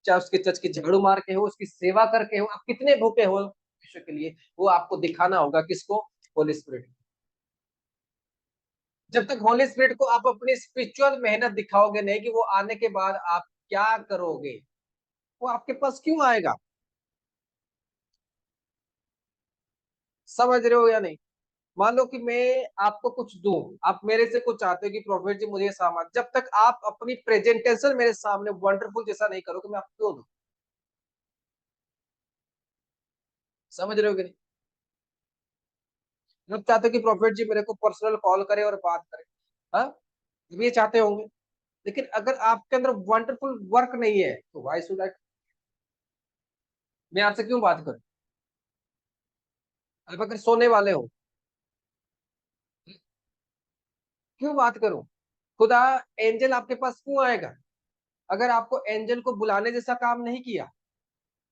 चाहे उसके चर्च की झाड़ू मार के हो, उसकी सेवा करके हो, आप कितने भूखे हो परमेश्वर के लिए, वो आपको दिखाना होगा। किसको? होली स्पिरिट। जब तक होली स्पिरिट को आप अपनी स्पिरिचुअल मेहनत दिखाओगे नहीं कि वो आने के बाद आप क्या करोगे, वो आपके पास क्यों आएगा? समझ रहे हो या नहीं? मान लो कि मैं आपको कुछ दूं, आप मेरे से कुछ चाहते हो कि प्रोफेट जी मुझे ये सामान, जब तक आप अपनी प्रेजेंटेशन मेरे सामने वंडरफुल जैसा नहीं करोगे मैं आपको क्यों दूं? समझ रहे हो कि नहीं? जब चाहते हो कि प्रोफेट जी मेरे को पर्सनल कॉल करे और बात करे, हाँ, आप ये चाहते होंगे। लेकिन अगर आपके अंदर वंडरफुल वर्क नहीं है तो व्हाई शुड आई, मैं आपसे क्यों बात करूं? अब अगर सोने वाले हो, क्यों बात करूं? खुदा एंजल आपके पास क्यों आएगा? अगर आपको एंजल को बुलाने जैसा काम नहीं किया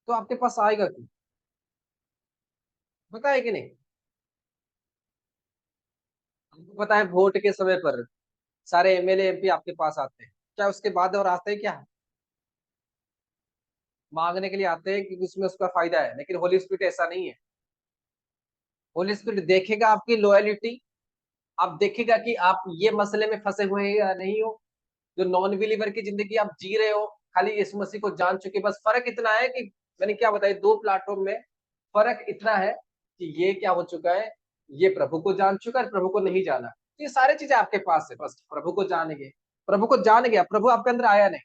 तो आपके पास आएगा क्यों? पता है कि नहीं? हमको पता है वोट के समय पर सारे एमएलए एमपी आपके पास आते हैं, क्या उसके बाद और आते हैं क्या? मांगने के लिए आते हैं क्योंकि उसमें उसका फायदा है, लेकिन होली स्पिरिट ऐसा नहीं है। होली स्पिरिट देखेगा आपकी लॉयलिटी, आप देखेगा कि आप ये मसले में फंसे हुए हैं या नहीं हो। जो नॉन बिलीवर की जिंदगी आप जी रहे हो, खाली यीशु मसीह को जान चुके, बस फर्क इतना है कि मैंने क्या बताया, दो प्लेटफॉर्म में फर्क इतना है कि ये क्या हो चुका है, ये प्रभु को जान चुका है, प्रभु को नहीं जाना। ये सारी चीजें आपके पास है, बस प्रभु को जानेंगे। प्रभु को जान गया, प्रभु आपके अंदर आया नहीं,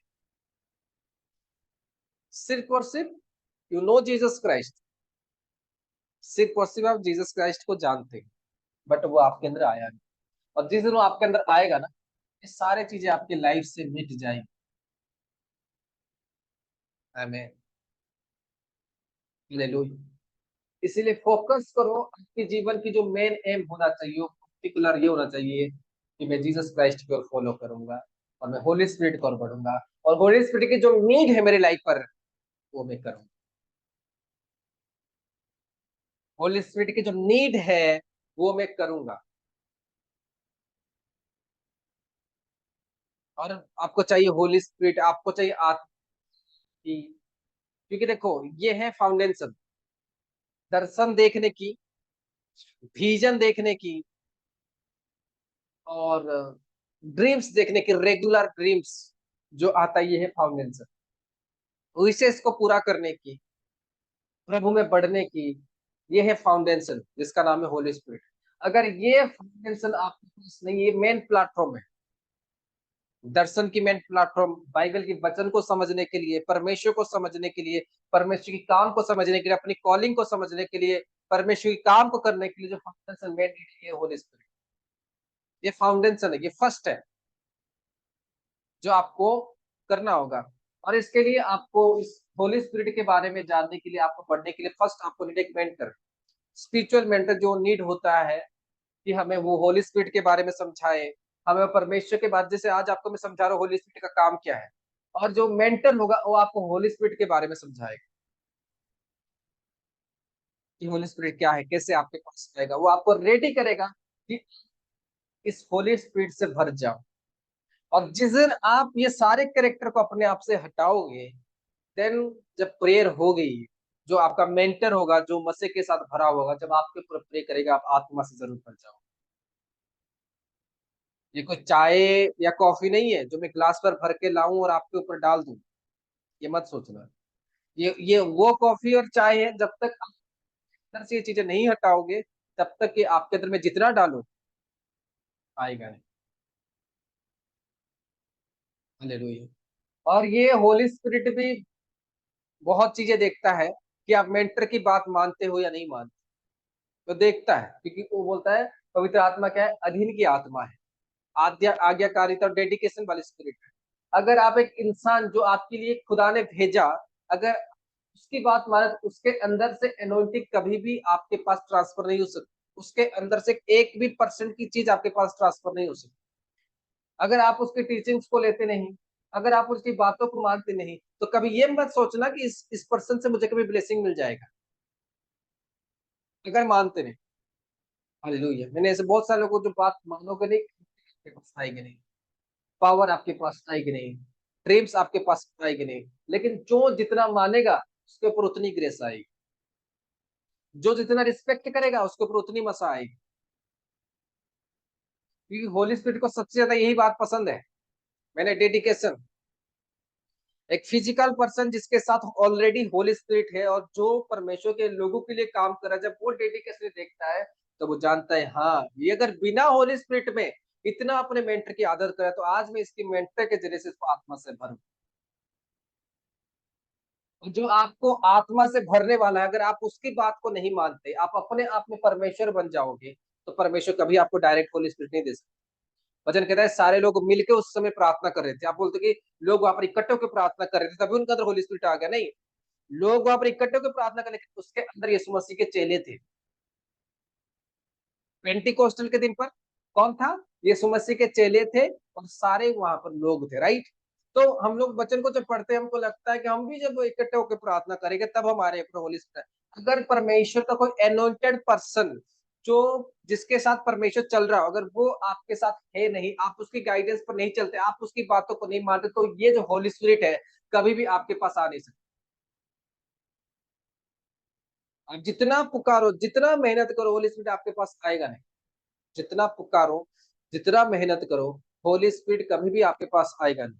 सिर्फ और सिर्फ यू नो जीसस क्राइस्ट, सिर्फ और सिर्फ आप जीसस क्राइस्ट को जानते हैं, बट वो आपके अंदर आया नहीं। और जिस दिन वो आपके अंदर आएगा ना, ये सारी चीजें आपकी लाइफ से मिट जाएंगी। आमीन, हालेलुया। इसीलिए फोकस करो, आपके जीवन की जो मेन एम होना चाहिए, वो पर्टिकुलर ये होना चाहिए कि मैं जीसस क्राइस्ट की ओर फॉलो करूंगा, और मैं होली स्पिरिट की ओर बढ़ूंगा, और होली स्पिरिट की जो नीड है मेरी लाइफ पर, वो मैं करूंगा। होली स्पिरिट की जो नीड है वो मैं करूंगा। और आपको चाहिए होली स्पिरिट, आपको चाहिए आत्मा की, क्योंकि देखो ये है फाउंडेशन, दर्शन देखने की, विजन देखने की, और ड्रीम्स देखने की, रेगुलर ड्रीम्स जो आता है, ये है फाउंडेशन। विशेष को पूरा करने की, प्रभु में बढ़ने की, ये है फाउंडेशन जिसका नाम है होली स्पिरिट। अगर ये फाउंडेशन आपके पास नहीं, ये मेन प्लेटफॉर्म है, दर्शन की मेन प्लेटफॉर्म, बाइबल के वचन को समझने के लिए, परमेश्वर को समझने के लिए, परमेश्वर की काम को समझने के लिए, अपनी कॉलिंग को समझने के लिए, परमेश्वर की काम को करने के लिए जो फाउंडेशन मेन है, ये होली स्पिरिट। ये फाउंडेशन है, ये फर्स्ट है जो आपको करना होगा। और इसके लिए आपको इस होली स्पिरिट के बारे में जानने के लिए, आपको पढ़ने के लिए, फर्स्ट आपको नीड एक मेंटर, स्पिरिचुअल मेंटर जो नीड होता है कि हमें वो होली स्पिरिट के बारे में समझाए, हमें परमेश्वर के बाद, जैसे आज आपको मैं समझा रहा हूँ होली स्पिरिट का काम क्या है, और जो मेंटर होगा वो आपको होली स्पिरिट के बारे में समझाएगा कि होली स्पिरिट क्या है, कैसे आपके पास आएगा, वो आपको रेडी करेगा कि इस होली स्पिरिट से भर जाओ। और जिस दिन आप ये सारे कैरेक्टर को अपने आप से हटाओगे, देन जब प्रेयर हो गई, जो आपका मेंटर होगा, जो मसीह के साथ भरा होगा, जब आपके ऊपर प्रे करेगा, आप आत्मा से जरूर भर जाओ। ये कोई चाय या कॉफी नहीं है जो मैं ग्लास पर भर के लाऊं और आपके ऊपर डाल दूं, ये मत सोचना। ये वो कॉफी और चाय है, जब तक आप अंदर से ये चीजें नहीं हटाओगे, तब तक कि आपके अंदर में जितना डालो आएगा नहीं। हालेलुया। और ये होली स्पिरिट भी बहुत चीजें देखता है कि आप मेंटर की बात मानते हो या नहीं मानते, तो देखता है, क्योंकि वो बोलता है पवित्र आत्मा क्या है, अधीन की आत्मा है, आज्ञा आज्ञाकारिता और डेडिकेशन वाली स्पिरिट है। अगर आप एक इंसान जो आपके लिए खुदा ने भेजा, अगर उसकी बात माने, तो उसके अंदर से एनोइंटिंग कभी भी आपके पास ट्रांसफर नहीं हो सकती, उसके अंदर से एक भी परसेंट की चीज आपके पास ट्रांसफर नहीं हो सकती, अगर आप उसकी टीचिंग्स को लेते नहीं, अगर आप उसकी बातों को मानते नहीं, तो कभी ये मत सोचना कि इस पर्सन से मुझे कभी ब्लेसिंग मिल जाएगा, अगर मानते नहीं। हालेलुया। मैंने ऐसे बहुत सारे लोगों को, जो बात मानोगे नहीं, आपके पास आएगी नहीं, पावर आपके पास आएगी नहीं, ड्रीम्स आपके पास आएगी नहीं, लेकिन जो जितना मानेगा उसके ऊपर उतनी ग्रेस आएगी, जो जितना रिस्पेक्ट करेगा उसके ऊपर उतनी मसा आएगी। क्योंकि होली स्पिरिट को सबसे ज्यादा यही बात पसंद है, मैंने डेडिकेशन, एक फिजिकल पर्सन जिसके साथ ऑलरेडी होली स्पिरिट है और जो परमेश्वर के लोगों के लिए काम कर रहा है, जब वो डेडिकेशन देखता है, तो वो जानता है हाँ, ये अगर बिना होली स्पिरिट में इतना अपने मेंटर की आदर करे, तो आज मैं इसकी मेंटर के जरिए से इसको आत्मा से भरूं। जो आपको आत्मा से भरने वाला है, अगर आप उसकी बात को नहीं मानते, आप अपने आप में परमेश्वर बन जाओगे, तो परमेश्वर कभी आपको डायरेक्ट होली स्पिरिट नहीं दे सकते। वचन कहता है सारे लोग मिलके उस समय प्रार्थना कर रहे थे, आप बोलते कि लोग वहां पर इकट्ठे होकर प्रार्थना कर रहे थे तभी उनके अंदर होली स्पिरिट आ गया, नहीं, लोग वहां पर इकट्ठे होकर प्रार्थना कर रहे थे, उसके अंदर यीशु मसीह के चेले थे। पेंटिकोस्टल के दिन पर कौन था, यीशु मसीह के चेले थे, और सारे वहां पर लोग थे, राइट। तो हम लोग वचन को जब पढ़ते हैं, हमको लगता है कि हम भी जब इकट्ठे होकर प्रार्थना करेंगे तब हमारे ऊपर होली स्पिरिट। अगर परमेश्वर का कोई एनोइंटेड पर्सन, जो जिसके साथ परमेश्वर चल रहा हो, अगर वो आपके साथ है नहीं, आप उसकी गाइडेंस पर नहीं चलते, आप उसकी बातों को नहीं मानते, तो ये जो होली स्पिरिट है कभी भी आपके पास आ नहीं सकता। आप जितना पुकारो, जितना मेहनत करो, होली स्पिरिट आपके पास आएगा नहीं। जितना पुकारो, जितना मेहनत करो, होली स्पिरिट कभी भी आपके पास आएगा नहीं।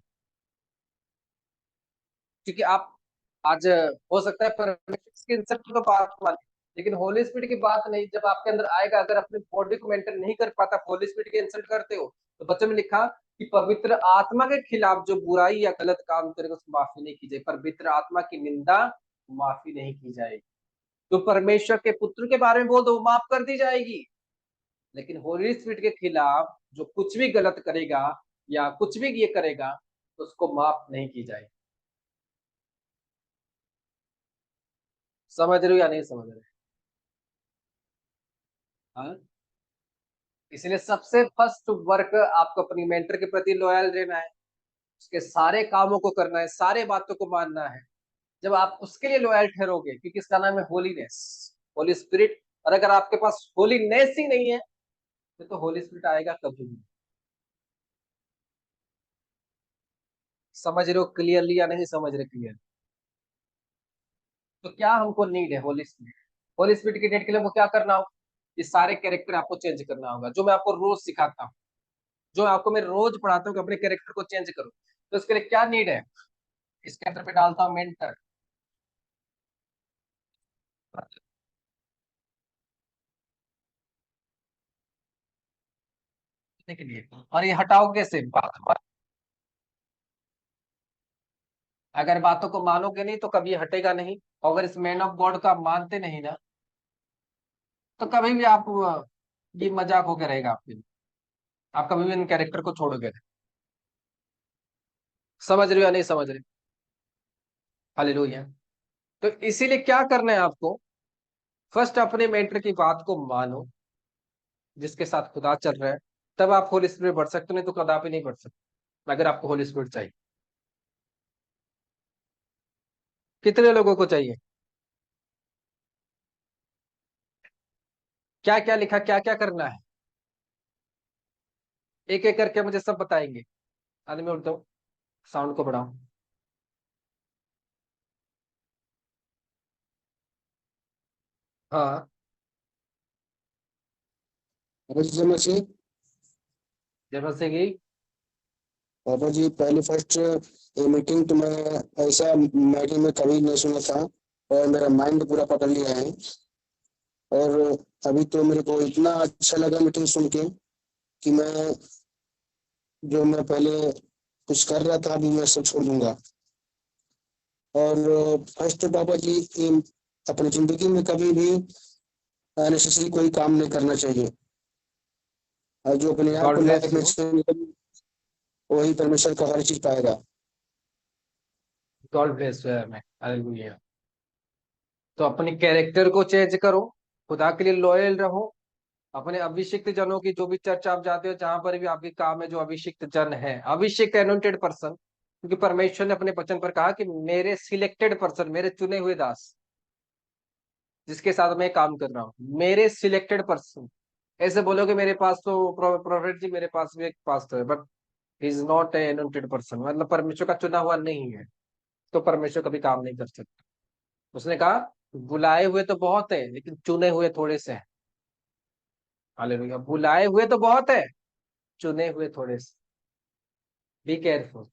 क्योंकि आप आज हो सकता है परमेश्वर की इंसल्ट तो बात माने, लेकिन होली स्पिरिट की बात नहीं। जब आपके अंदर आएगा, अगर अपनी बॉडी को मेंटेन नहीं कर पाता, होली स्पिरिट की इंसल्ट करते हो, तो बच्चों में लिखा कि पवित्र आत्मा के खिलाफ जो बुराई या गलत काम करेगा उसको माफी नहीं की जाए, पवित्र आत्मा की निंदा माफी नहीं की जाएगी। तो परमेश्वर के पुत्र के बारे में बोल दो, माफ कर दी जाएगी। लेकिन होली स्पिरिट के खिलाफ जो कुछ भी गलत करेगा या कुछ भी ये करेगा, तो उसको माफ नहीं की जाएगी। समझ रहे हो या नहीं समझ रहे? हाँ। इसलिए सबसे फर्स्ट वर्क आपको अपनी मेंटर के प्रति लॉयल रहना है, उसके सारे कामों को करना है, सारे बातों को मानना है। जब आप उसके लिए लॉयल ठहरोगे, क्योंकि इसका नाम है होलीनेस, होली स्पिरिट। और अगर आपके पास होलीनेस ही नहीं है, तो होली स्पिरिट आएगा कभी नहीं। समझ रहे हो क्लियरली या नहीं समझ रहे क्लियर? तो क्या हमको नीड है होली स्पिरिट? होली स्पिरिट की नीड के लिए वो क्या करना होगा? ये सारे कैरेक्टर आपको चेंज करना होगा, जो मैं आपको रोज सिखाता हूँ, जो आपको मैं रोज पढ़ाता हूँ कि अपने कैरेक्टर को चेंज करो। तो इसके लिए क्या नीड है? इसके अंदर पे डालता हूँ मेंटर के लिए। और ये हटाओ कैसे? बात, अगर बातों को मानोगे नहीं तो कभी हटेगा नहीं। अगर इस मैन ऑफ गॉड को आप मानते नहीं ना, तो कभी भी आप ये मजाक होकर रहेगा आपके लिए। आप कभी भी इन कैरेक्टर को छोड़ोगे नहीं। समझ रहे हो या नहीं समझ रहे? हालेलुया। तो इसीलिए क्या करना है आपको? फर्स्ट अपने मेंटर की बात को मानो, जिसके साथ खुदा चल रहा है। तब आप होली स्पिरिट बढ़ सकते हो, नहीं तो कदापि नहीं बढ़ सकते अगर आपको होली स्पिरिट चाहिए। कितने लोगों को चाहिए? क्या क्या लिखा, क्या क्या करना है? एक एक करके मुझे सब बताएंगे। आदमी उठ दो, साउंड को बढ़ाओ। हाँ। पापा जी जमा से। जैसे कि पापा जी पहले फर्स्ट मीटिंग तो मैं ऐसा मीटिंग में कभी नहीं सुना था, और मेरा माइंड पूरा पकड़ लिया है। और अभी तो मेरे को इतना अच्छा लगा मीटिंग सुन के कि मैं जो मैं पहले कुछ कर रहा था अभी मैं सब छोड़ दूंगा। और फर्स्ट पापा जी अपनी जिंदगी में कभी भी अननेसेसरी कोई काम नहीं करना चाहिए। और जो अपने आप को गॉड लाइफ ब्लेस में यू। चेंज करे, वही परमेश्वर का हर चीज पाएगा। गॉड ब्लेस यू मैं। हालेलुया। तो अपनी कैरेक्टर को चेंज करो, खुदा के लिए लॉयल रहो। अपने अभिषिक्त जनों की जो भी चर्च आप जाते हो, जहां पर भी आपके काम है, जो अभिषिक्त जन है, अभिषिक्त एनोइंटेड पर्सन, क्योंकि परमेश्वर ने अपने वचन पर कहा कि मेरे सिलेक्टेड पर्सन, मेरे चुने हुए दास, जिसके साथ मैं काम कर रहा हूँ, मेरे सिलेक्टेड पर्सन। ऐसे बोलोगे मेरे पास तो प्रोफेट जी, मेरे पास भी एक पास्टर है, but he is not a anointed person, मतलब परमेश्वर का चुना हुआ नहीं है, तो परमेश्वर कभी काम नहीं कर सकता। उसने कहा बुलाए हुए तो बहुत है, लेकिन चुने हुए थोड़े से हैं। हालेलुया। बुलाए हुए तो बहुत है, चुने हुए थोड़े से। Be careful.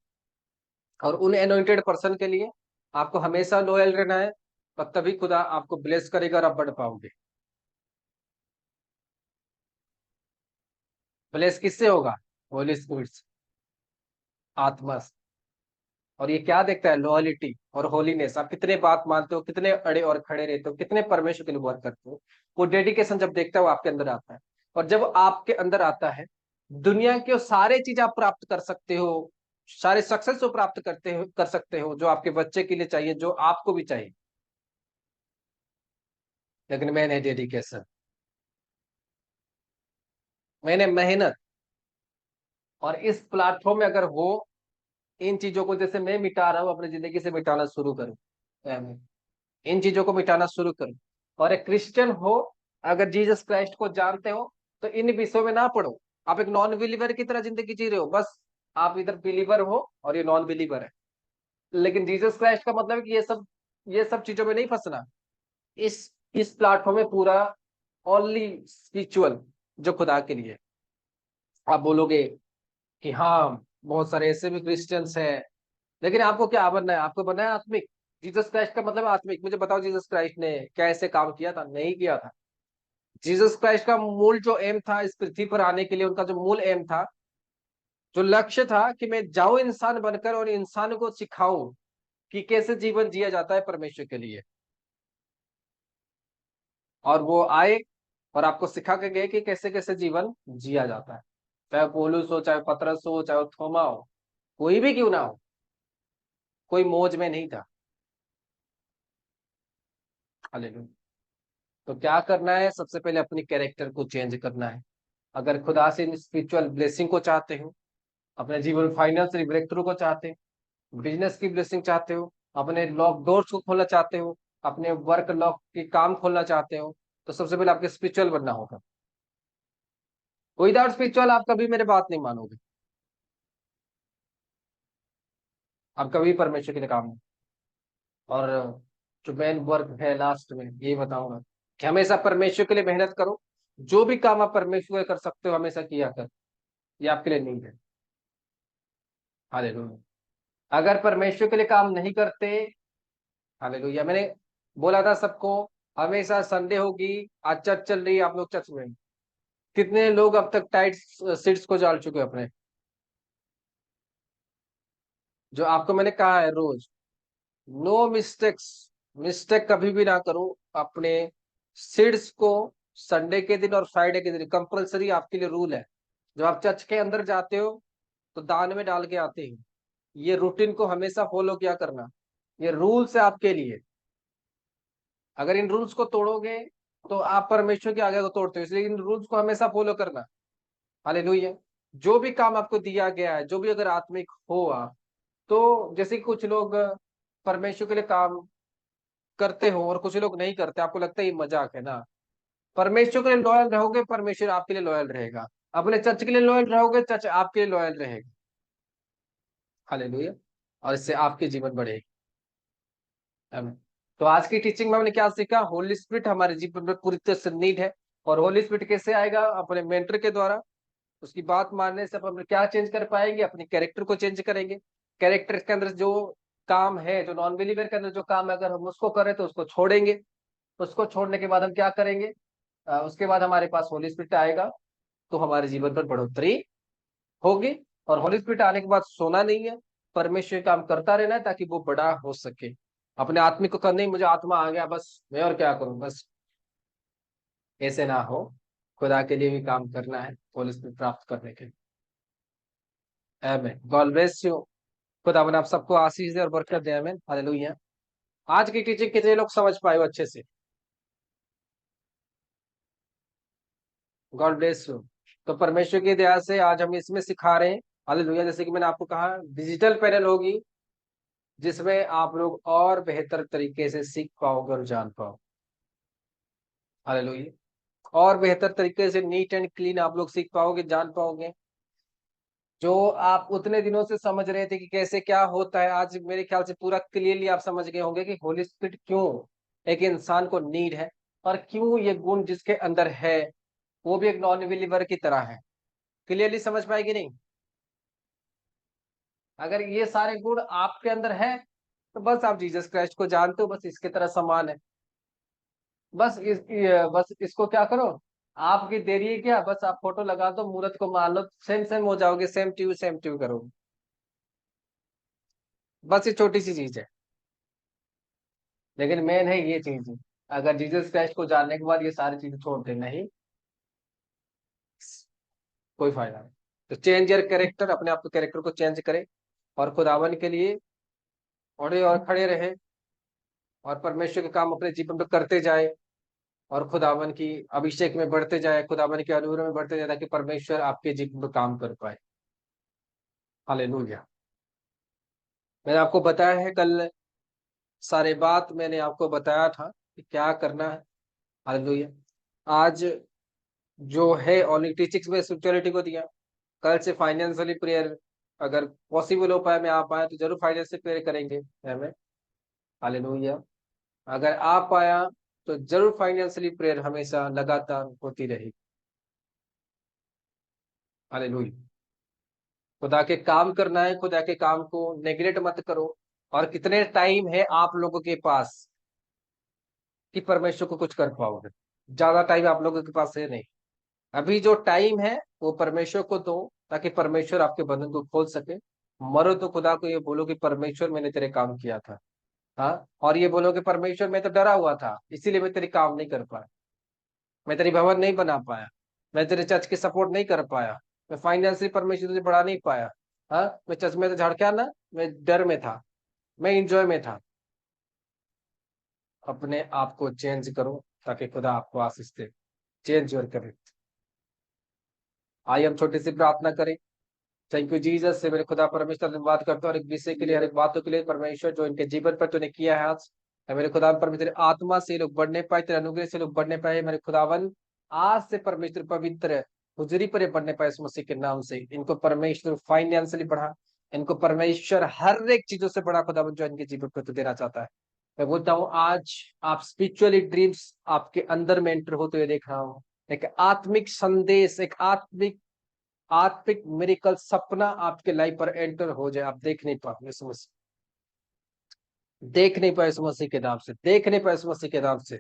और उन एनोइंटेड पर्सन के लिए आपको हमेशा लॉयल रहना है, और तभी खुदा आपको ब्लेस करेगा और आप बढ़ पाओगे। ब्लेस किससे होगा? होली स्पिरिट से, आत्मा से। और ये क्या देखता है? लॉयलिटी और होलीनेस। आप कितने बात मानते हो, कितने अड़े और खड़े रहते हो, कितने परमेश्वर के लिए वर्क करते हो। वो डेडिकेशन जब देखता है, वो आपके अंदर आता है। और जब आपके अंदर आता है, दुनिया के वो सारे चीज आप प्राप्त कर सकते हो, सारे सक्सेस को प्राप्त करते हो, कर सकते हो, जो आपके बच्चे के लिए चाहिए, जो आपको भी चाहिए। लेकिन मैंने डेडिकेशन, मैंने मेहनत। और इस प्लेटफॉर्म में अगर वो इन चीजों को, जैसे मैं मिटा रहा हूँ, अपनी जिंदगी से मिटाना शुरू करूँ, इन चीजों को मिटाना शुरू करो। और एक क्रिश्चियन हो, अगर जीसस क्राइस्ट को जानते हो, तो इन विषयों में ना पढ़ो। आप एक नॉन बिलीवर की तरह जिंदगी जी रहे हो, बस आप इधर बिलीवर हो और ये नॉन बिलीवर है। लेकिन जीसस क्राइस्ट का मतलब है कि ये सब चीजों में नहीं फंसना। इस इस प्लेटफॉर्म में पूरा ओनली स्पिरिचुअल, जो खुदा के लिए। आप बोलोगे कि हाँ बहुत सारे ऐसे भी क्रिश्चियंस हैं, लेकिन आपको क्या बनना है? आपको बनना है आत्मिक। जीसस क्राइस्ट का मतलब है आत्मिक। मुझे बताओ जीसस क्राइस्ट ने क्या ऐसे काम किया था? नहीं किया था। जीसस क्राइस्ट का मूल जो एम था इस पृथ्वी पर आने के लिए, उनका जो मूल एम था, जो लक्ष्य था कि मैं जाऊं इंसान बनकर और इंसान को सिखाऊं कि कैसे जीवन जिया जाता है परमेश्वर के लिए। और वो आए और आपको सिखा के गए कि कैसे कैसे जीवन जिया जाता है। चाहे पौलुस हो, चाहे पतरस हो, चाहे थोमा हो, कोई भी क्यों ना हो, कोई मौज में नहीं था। हालेलुया। तो क्या करना है? सबसे पहले अपनी कैरेक्टर को चेंज करना है। अगर खुदा से स्पिरिचुअल ब्लेसिंग को चाहते हो, अपने जीवन फाइनेंशियल ब्रेक थ्रू को चाहते हो, बिजनेस की ब्लेसिंग चाहते हो, अपने लॉक डोर्स को खोलना चाहते हो, अपने वर्क लॉक के काम खोलना चाहते हो, तो सबसे पहले आपके स्पिरिचुअल बनना होगा। विदाउट स्पिरिचुअल आप कभी मेरे बात नहीं मानोगे, आप कभी परमेश्वर के लिए काम नहीं। और जो मेन वर्क है लास्ट में ये बताऊंगा कि हमेशा परमेश्वर के लिए मेहनत करो। जो भी काम आप परमेश्वर के लिए कर सकते हो हमेशा किया कर। ये आपके लिए नहीं है। हालेलुया। अगर परमेश्वर के लिए काम नहीं करते, हालेलुया, मैंने बोला था सबको, हमेशा संडे होगी, आज चर्च चल रही है, आप लोग चर्च में कितने लोग अब तक टाइट सीट्स को डाल चुके हैं अपने? जो आपको मैंने कहा है रोज, नो मिस्टेक्स, मिस्टेक कभी भी ना करो अपने सीड्स को। संडे के दिन और फ्राइडे के दिन कंपलसरी आपके लिए रूल है। जब आप चर्च के अंदर जाते हो तो दान में डाल के आते हैं। ये रूटीन को हमेशा फॉलो किया करना। ये रूल्स है आपके लिए। अगर इन रूल्स को तोड़ोगे तो आप परमेश्वर के आगे को तोड़ते हो, इसलिए इन रूल्स को हमेशा फॉलो करना। हालेलुया। जो भी काम आपको दिया गया है, जो भी अगर आत्मिक हो आप, तो जैसे कि कुछ लोग परमेश्वर के लिए काम करते हो और कुछ लोग नहीं करते, आपको लगता है ये मजाक है ना। परमेश्वर के लिए लॉयल रहोगे, परमेश्वर आपके लिए लॉयल रहेगा। अपने चर्च के लिए लॉयल रहोगे, चर्च आपके लिए लॉयल रहेगा। हालेलुया। और इससे आपके जीवन बढ़ेगी। आमीन। तो आज की टीचिंग में हमने क्या सीखा? होली स्पिरिट हमारे जीवन में पूरी तरह से नीड है। और होली स्पिरिट कैसे आएगा? अपने मेंटर के द्वारा। उसकी बात मानने से अपन क्या चेंज कर पाएंगे? अपनी कैरेक्टर को चेंज करेंगे। कैरेक्टर के अंदर जो काम है, जो नॉन बिलीवर के अंदर जो काम है, अगर हम उसको करें तो उसको छोड़ेंगे। उसको छोड़ने के बाद हम क्या करेंगे? उसके बाद हमारे पास होली स्पिरिट आएगा, तो हमारे जीवन पर बढ़ोतरी होगी। और होली स्पिरिट आने के बाद सोना नहीं है, परमेश्वर काम करता रहना है ताकि वो बड़ा हो सके। अपने आत्मिक को करने, मुझे आत्मा आ गया बस मैं और क्या करूं, बस ऐसे ना हो। खुदा के लिए भी काम करना है होली स्पिरिट प्राप्त करने के लिए। आमीन। God bless you. खुदा आप सबको आशीष दे और बरकत दे। आमीन। हालेलुया। आज की टीचिंग कितने लोग समझ पाए हो अच्छे से? God bless you. तो परमेश्वर की दया से आज हम इसमें सिखा रहे हैं। हालेलुया। जैसे कि मैंने आपको कहा, डिजिटल पैनल होगी जिसमें आप लोग और बेहतर तरीके से सीख पाओगे और जान पाओ। हालेलुया। और बेहतर तरीके से नीट एंड क्लीन आप लोग सीख पाओगे, जान पाओगे। जो आप उतने दिनों से समझ रहे थे कि कैसे क्या होता है, आज मेरे ख्याल से पूरा क्लियरली आप समझ गए होंगे कि होली स्पिरिट क्यों एक इंसान को नीड है, और क्यों ये गुण जिसके अंदर है वो भी एक नॉन बिलीवर की तरह है। क्लियरली समझ पाएगी नहीं? अगर ये सारे गुण आपके अंदर है तो बस आप जीसस क्राइस्ट को जानते हो, बस इसके तरह समान है। बस इसको क्या करो, आपकी देरी है क्या, बस आप फोटो लगा दो, मूर्त को मान लो, सेम सेम हो जाओगे, सेम ट्यू करो। बस ये छोटी सी चीज है, लेकिन मेन है ये चीज। अगर जीसस क्राइस्ट को जानने के बाद ये सारी चीजें छोड़ दे, नहीं कोई फायदा नहीं। तो चेंज योर कैरेक्टर, अपने आप के कैरेक्टर को चेंज करें और खुदावन के लिए अड़े और खड़े रहे, और परमेश्वर के काम अपने जीवन में करते जाए, और खुदावन की अभिषेक में बढ़ते जाए, खुदावन के अनुग्रह में बढ़ते जाए, ताकि परमेश्वर आपके जीवन में काम कर पाए। हालेलुया। मैंने आपको बताया है कल, सारे बात मैंने आपको बताया था कि क्या करना है। हालेलुया। आज जो है ओनली टीचिंग्स में स्पिरिचुअलिटी को दिया। कल से फाइनेंशियली प्रेयर, अगर पॉसिबल हो पाए, मैं आ पाया तो जरूर फाइनेंशियल प्रेयर करेंगे हमें। हालेलुया। अगर आ पाया तो जरूर फाइनेंशियली प्रेयर हमेशा लगातार होती रहेगी। हालेलुया। खुदा के काम करना है, खुदा के काम को नेग्लेक्ट मत करो। और कितने टाइम है आप लोगों के पास कि परमेश्वर को कुछ कर पाओगे? ज्यादा टाइम आप लोगों के पास है नहीं। अभी जो टाइम है वो परमेश्वर को दो, ताकि परमेश्वर आपके बंधन को खोल सके। मरो तो खुदा को ये बोलो कि परमेश्वर मैंने तेरे काम किया था। हाँ, और ये बोलो कि परमेश्वर मैं तो डरा हुआ था, इसीलिए मैं तेरे काम नहीं कर पाया, मैं तेरी भवन नहीं बना पाया, मैं तेरे चर्च की सपोर्ट नहीं कर पाया, मैं फाइनेंशियली परमेश्वर तुझे बढ़ा नहीं पाया। हाँ, मैं चर्च में तो झड़का ना, मैं डर में था, मैं इंजॉय में था। अपने आप को चेंज करो ताकि खुदा आपको आशीष दे। Change your correct. आइए हम छोटी सी प्रार्थना करें। थैंक यू जीसस से मेरे खुदा परमेश्वर धन्यवाद करता हूँ हर एक विषय के लिए, हर एक बातों के लिए परमेश्वर, जो इनके जीवन पर तूने किया है आज। है मेरे खुदा परमेश्वर, तेरे आत्मा से ये लोग बढ़ने पाए, तेरे अनुग्रह से लोग बढ़ने पाए मेरे खुदावन। आज से परमेश्वर पवित्र हुजरी पर ये बढ़ने पाए इस मसीह के नाम से। इनको परमेश्वर फाइनेंशियली बढ़ा, इनको परमेश्वर हर एक चीजों से बड़ा खुदावन जो इनके जीवन पर तू देना चाहता है। मैं बोलता हूँ आज आप स्पिरिचुअली ड्रीम्स आपके अंदर में एंटर होते हुए देख रहा हूँ। एक आत्मिक संदेश, एक आत्मिक आत्मिक मेरिकल सपना आपके लाइफ पर एंटर हो जाए। आप देख नहीं पाओगे इस मसीह, देख नहीं पाए उस मसीह के नाम से, देख नहीं पाए उस मसीह के नाम से,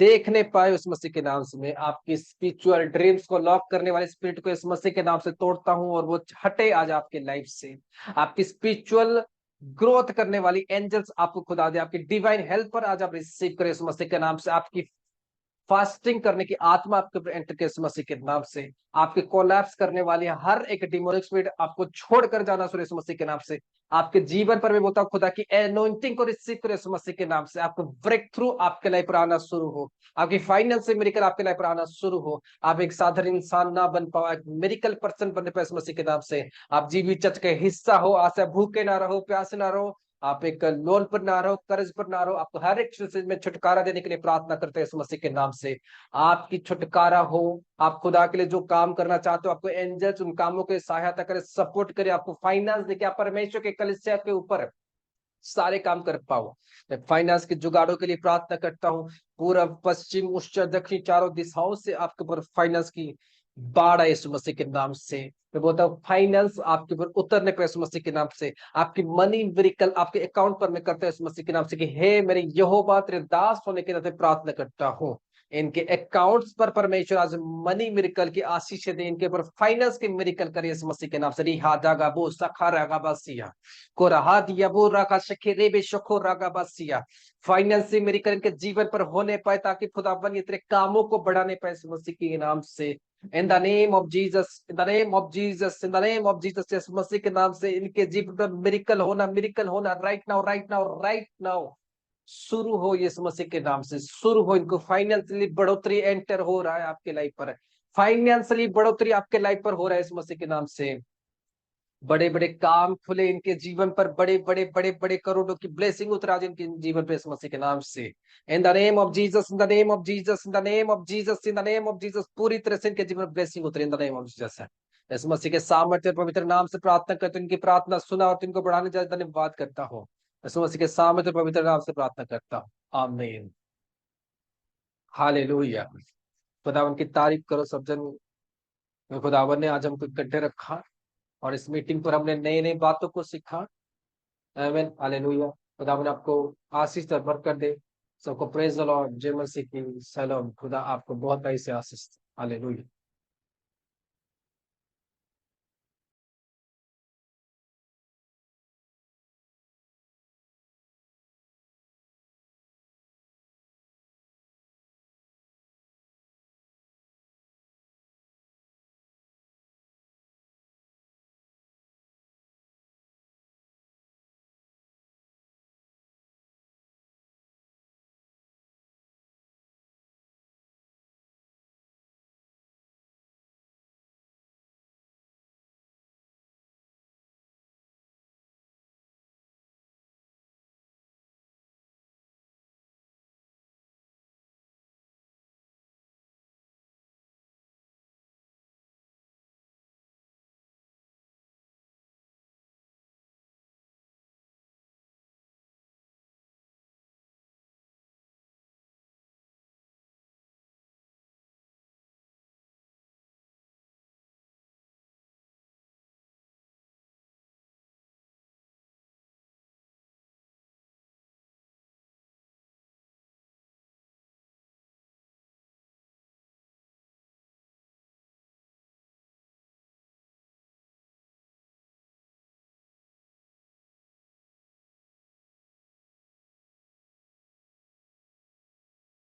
देख नहीं पाए उस मसीह के नाम से। मैं आपकी स्पिरिचुअल ड्रीम्स को लॉक करने वाले स्पिरिट को इस मसीह के नाम से तोड़ता हूं और वो हटे आज आपके लाइफ से। आपकी स्पिरिचुअल ग्रोथ करने वाली एंजल्स आपको खुदा दे, आपकी डिवाइन हेल्प पर आज आप रिसीव करें इस मसीह के नाम से। आपकी फास्टिंग करने की आत्मा आपके ऊपर एंटर के इस मसीह के नाम से। आपके कोलैप्स करने वाली हर एक डिमोनिक स्पिरिट आपको छोड़कर जाना शुरू इस मसीह के नाम से। आपके जीवन पर मैं बोलता हूँ खुदा की एनोइंटिंग को रिसीव करो इस मसीह के नाम से। आपको ब्रेक थ्रू आपके लाइफ पर आना शुरू हो, आपकी फाइनेंशियल मेरिकल आपके लाइफ पर आना शुरू हो। आप एक साधारण इंसान ना बन पाओ, एक मेरिकल पर्सन बनने पाए इस मसीह के नाम से। आप जीवित चर्च के हिस्सा हो, आज से भूखे ना रहो, प्यासे ना रहो, आप एक लोन पर ना रहो, कर्ज पर ना रहो। आपको हर एक चीज में छुटकारा देने के लिए प्रार्थना करते हैं इस मसीह के नाम से। आपकी छुटकारा हो, आप खुदा के लिए जो काम करना चाहते हो, आपको एंजल्स उन कामों के सहायता करे, सपोर्ट करे, आपको फाइनेंस दे के आप परमेश्वर के कलीसिया के ऊपर सारे काम कर पाओ। मैं फाइनेंस के जुगाड़ों के लिए प्रार्थना करता हूँ। पूर्व पश्चिम उत्तर दक्षिण चारों दिशाओं से आपके ऊपर फाइनेंस की बाढ़ है यीशु मसीह के नाम से। मैं बोलता हूँ फाइनेंस आपके ऊपर उतरने पर यीशु मसीह के नाम से। आपकी मनी मिरेकल आपके अकाउंट पर मैं करता हूँ यीशु मसीह के नाम से कि हे मेरे यहोवा तेरे दास होने के नाते प्रार्थना करता हूँ। इनके अकाउंट्स पर परमेश्वर आज मनी मिरेकल की आशीष दे, इनके ऊपर फाइनेंस की मिरेकल करे इस मसीह के नाम से। रिहा दागा बो सखा रागा बासिया को रहा दिया वो रागा शखे रेबे शखो रागा बासिया। फाइनेंस की मिरेकल इनके जीवन पर होने पाए, ताकि खुदावन ये तेरे कामों को बढ़ाने पाए इस मसीह के नाम से। In the name of Jesus, in the name of Jesus, in the name of Jesus, यीशु मसीह के नाम से इनके जीवन पर मिरेकल होना, मिरेकल होना right now, right now, right now शुरू हो यीशु मसीह के नाम से। शुरू हो, इनको फाइनेंशियली बढ़ोतरी एंटर हो रहा है आपके लाइफ पर, फाइनेंशियली बढ़ोतरी आपके लाइफ पर हो रहा है यीशु मसीह के नाम से। बड़े बड़े काम खुले इनके जीवन पर, बड़े बड़े बड़े बड़े करोड़ों की ब्लेसिंग उतरा आज इनके जीवन पर यीशु मसीह के नाम से। In the name of Jesus, in the name of Jesus, in the name of Jesus, in the name of Jesus, पूरी तरह से इनके जीवन में ब्लेसिंग उतरे in the name of Jesus. यीशु मसीह के सामर्थ्य और पवित्र नाम से प्रार्थना करते, इनकी प्रार्थना सुना और इनको बढ़ाने जाए धन्यवाद करता हूँ। यीशु मसीह के सामर्थ्य और पवित्र नाम से प्रार्थना करता हूँ, आमीन। हालेलुया। खुदावन की तारीफ करो सब जन। खुदावन ने आज हमको इकट्ठे रखा और इस मीटिंग पर हमने नई नई बातों को सीखा। आमीन, हालेलुया। खुदावन आपको आशीष और बरकत दे। सबको प्रेज द लॉर्ड। जय मसीह की। सलाम। खुदा आपको बहुत बड़ी से आशीष दे। हालेलुया।